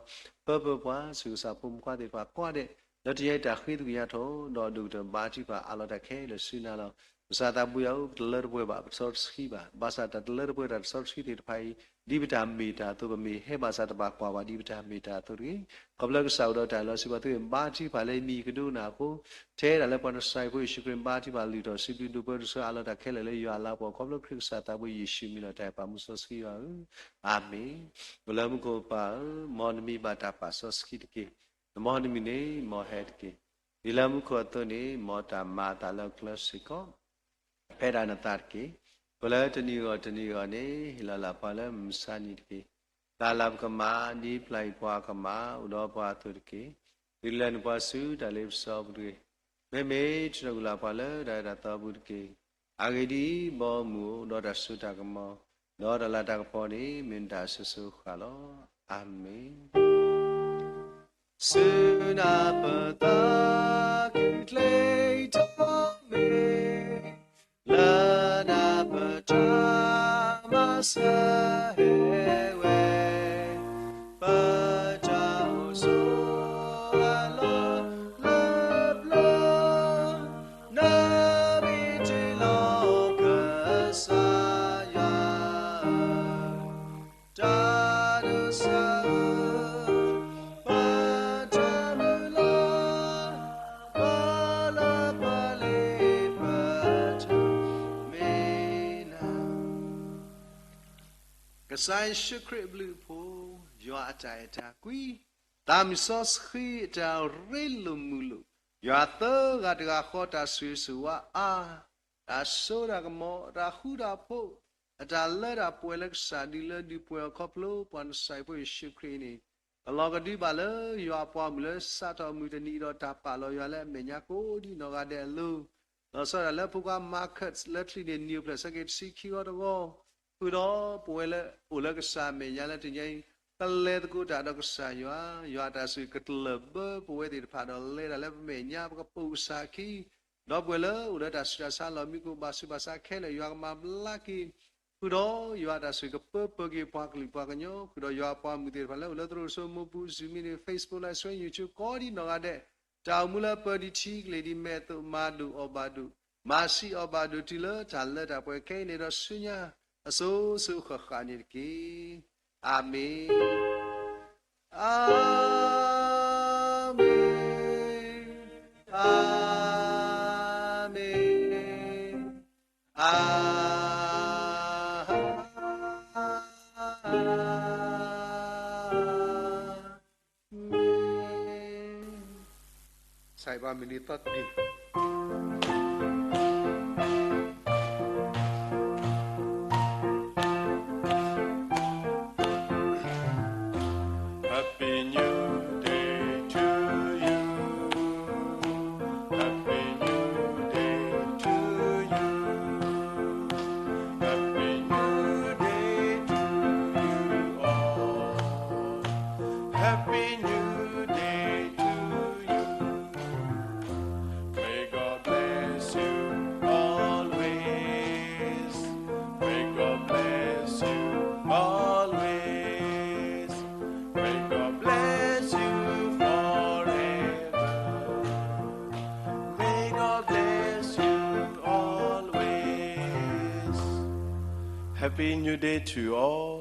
ပွားဆူစာပုံကွာတဲ့ပါကွာတဲ့တော့တရိုက်တာခိသူရထောတော့ဒုတဘာတိပါအလောတခဲလေဆွေနာလောစာတာပူယောတလရပွဲပါဆော့စခီပါဘာသာတလရပွဲတာဆော့စခီတဲ့ဖိုင်ဒီဗတာမီတာသူပမီဟေဘာသာတပါကွာပါဒီဗတာမီတာသူရီကဘလကဆောက်တော့တယ်လို့စီပါသူဘာတိပါလေမီကဒုနာကိုထဲတယ်လည်းပေါ်ဆိုင်ဖို့ရှိကရင်ဘာတိပါလီတော့စီပီဒူပေါ်ဆာအလောတခဲလေရွာလာပေါ်ကဘလခရစ်စာတာဘယေရှုမီလာတိုင်ပါမူဆော့စခီပါအာမင်ဘလမကိုပါမော်နမီဘာတာပါဆော့စခီတကေမော်နမီနေမော်ဟက်တကေဒီလမှုခေါ်တော့နေမော်တာမာတာလောကလစီကောဖဲရနတာကေဘလတနီရောနေဟလာလာပါလမ်စာနီတကေလာလကမာနီပလိုက်ပွားကမာဥတော်ပွားသူတကေဒီလန်ပွားစုဒါလေးဆောဘူးကေမေချရဂလာပါလဒါရတာဘူးတကေအာဂေဒီဘောမူဒေါ်ရဆုတာကမောဒေါ်ရလာတာကပေါ်နေမင်တာဆဆုခါလောအာမင်စေနာပတာကိလေတောမေ La na pata masa hewe pata oso ala la na biti lokasaya darusa pata mula pala pale pataကဆိုင်ရှုခရဘလူဖို့ရွာတိုင်တာကွီတာမဆော့စခီတာရေလူမူလူရွာတော့ကတကခေါ်တာဆွေဆွာအာဒါဆိုရကမောဒါခူတာဖို့အတာလက်တာပွဲလက်စာဒီလက်ဒီပွဲခေါပလိုပန်ဆိုင်ဖို့ရှုခရီနေအလောကဒီပါလေရွာပွားမလဲစတော်မူတနီတော့တာပါလောရွာလဲမညာကိုဒီနော်ကတဲ့လူတော့ဆိုရလဲဖူက markets လက်ထရီနေ new place ကစီခီတော့ခုတော့ပွဲလဲဦးလကစားမေရလဲတင်ရင်တလဲတကူတာတော့ကစားရွာတာဆွေကတလဘပွဲဒီဖာတော့လဲလဲမေညာကပူစာခီတော့ပွဲလဲဦးလတာဆရာဆာလောမီကိုဘာစုဘာစာခဲလဲရွာကမဘလာကီခုတော့ရွာတာဆွေကပကေပွားကလီပွားကညောခုတော့ရွာပွားမှုဒီဖာလဲဦးလသူဆိုမပူဇူမီနေ Facebook လဲဆွေ YouTube ကောဒီနော်ကတဲ့တောင်မူလာပဒီချီကလေဒီမဲတူမာဒူအော်ဘာဒူမာစီအော်ဘာဒူတီလာတာလက်တာပွဲခဲနေတော့ဆွညာအစိုးစုခခာနေကေအာမင်အာမင်အာမင်အာဆိုင်ပါမီနီတတ်ဒီHappy New Day to all.